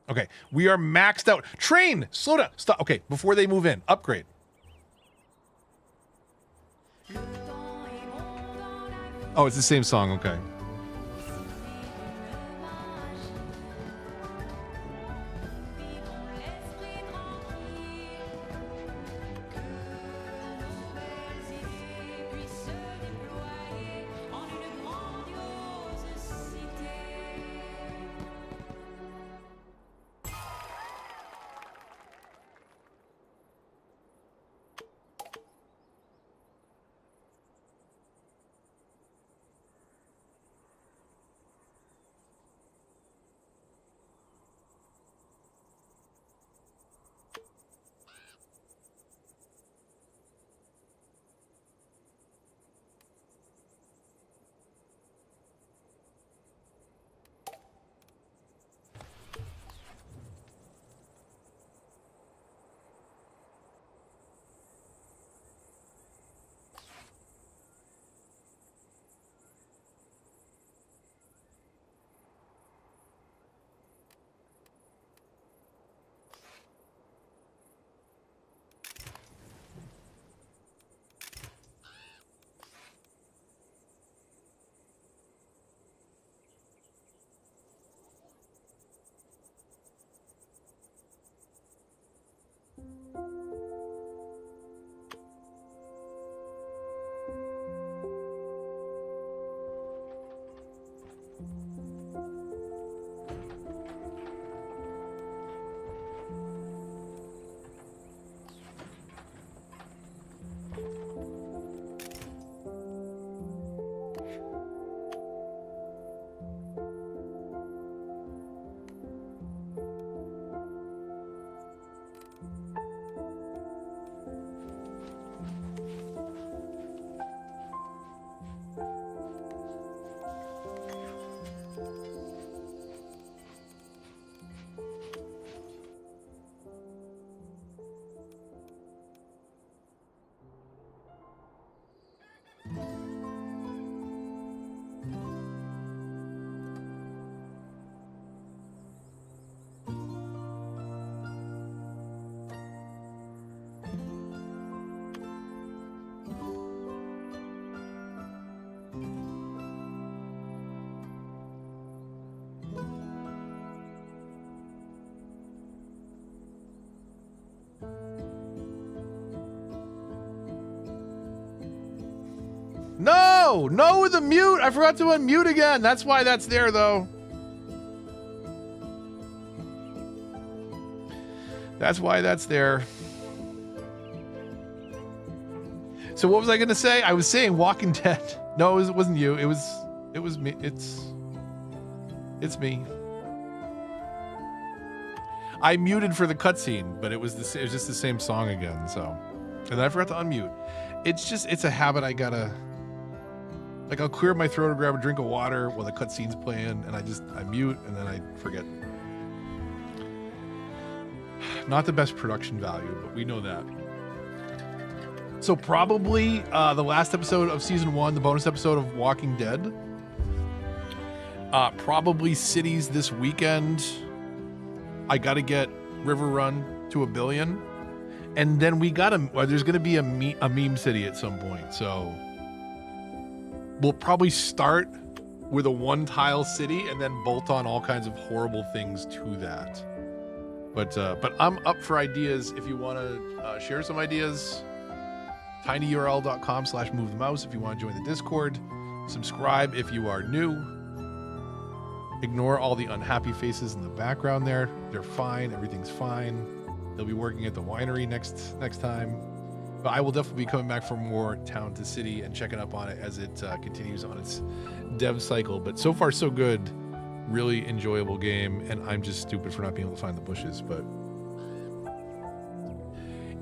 Speaker 1: Okay, we are maxed out. Train! Slow down. Stop. Okay, before they move in, upgrade. Oh, it's the same song. Okay. No, no with the mute. I forgot to unmute again. That's why that's there, though. That's why that's there. So what was I going to say? I was saying Walking Dead. No, it wasn't you. It was me. It's me. I muted for the cutscene, but it was just the same song again. So, and then I forgot to unmute. It's a habit I gotta. Like, I'll clear my throat or grab a drink of water while the cutscene's playing, and I mute, and then I forget. Not the best production value, but we know that. So probably the last episode of season 1, the bonus episode of Walking Dead. Probably cities this weekend. I got to get River Run to 1 billion. And then there's going to be a meme city at some point. So we'll probably start with a 1-tile city and then bolt on all kinds of horrible things to that. But I'm up for ideas. If you want to share some ideas, tinyurl.com/movethemouse if you want to join the Discord. Subscribe if you are new. Ignore all the unhappy faces in the background there. They're fine. Everything's fine. They'll be working at the winery next time. But I will definitely be coming back for more Town to City and checking up on it as it continues on its dev cycle. But so far, so good. Really enjoyable game, and I'm just stupid for not being able to find the bushes. But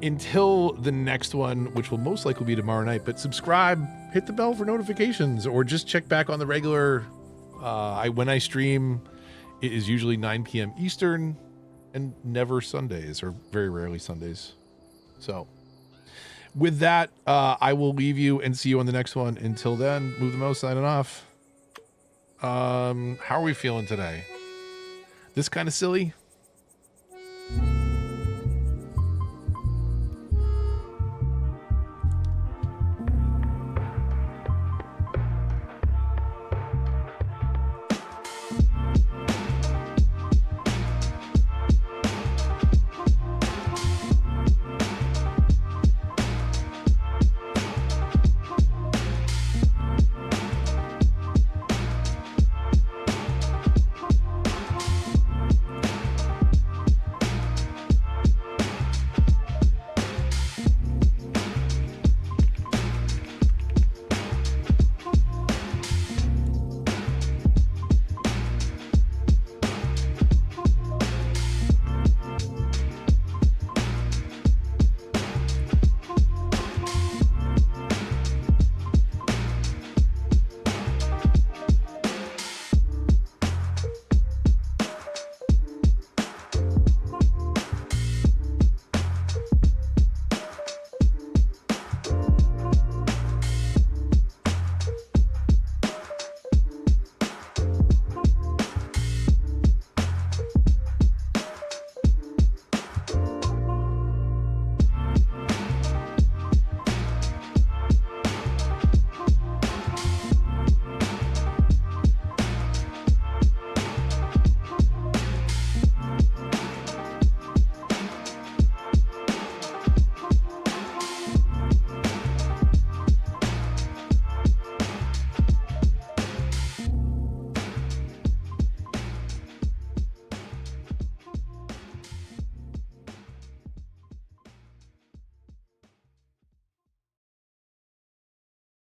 Speaker 1: until the next one, which will most likely be tomorrow night, but subscribe, hit the bell for notifications, or just check back on the regular. When I stream, it is usually 9 p.m. Eastern and never Sundays, or very rarely Sundays. So with that, I will leave you and see you on the next one. Until then, Move the Mouse signing off. How are we feeling today? This kind of silly?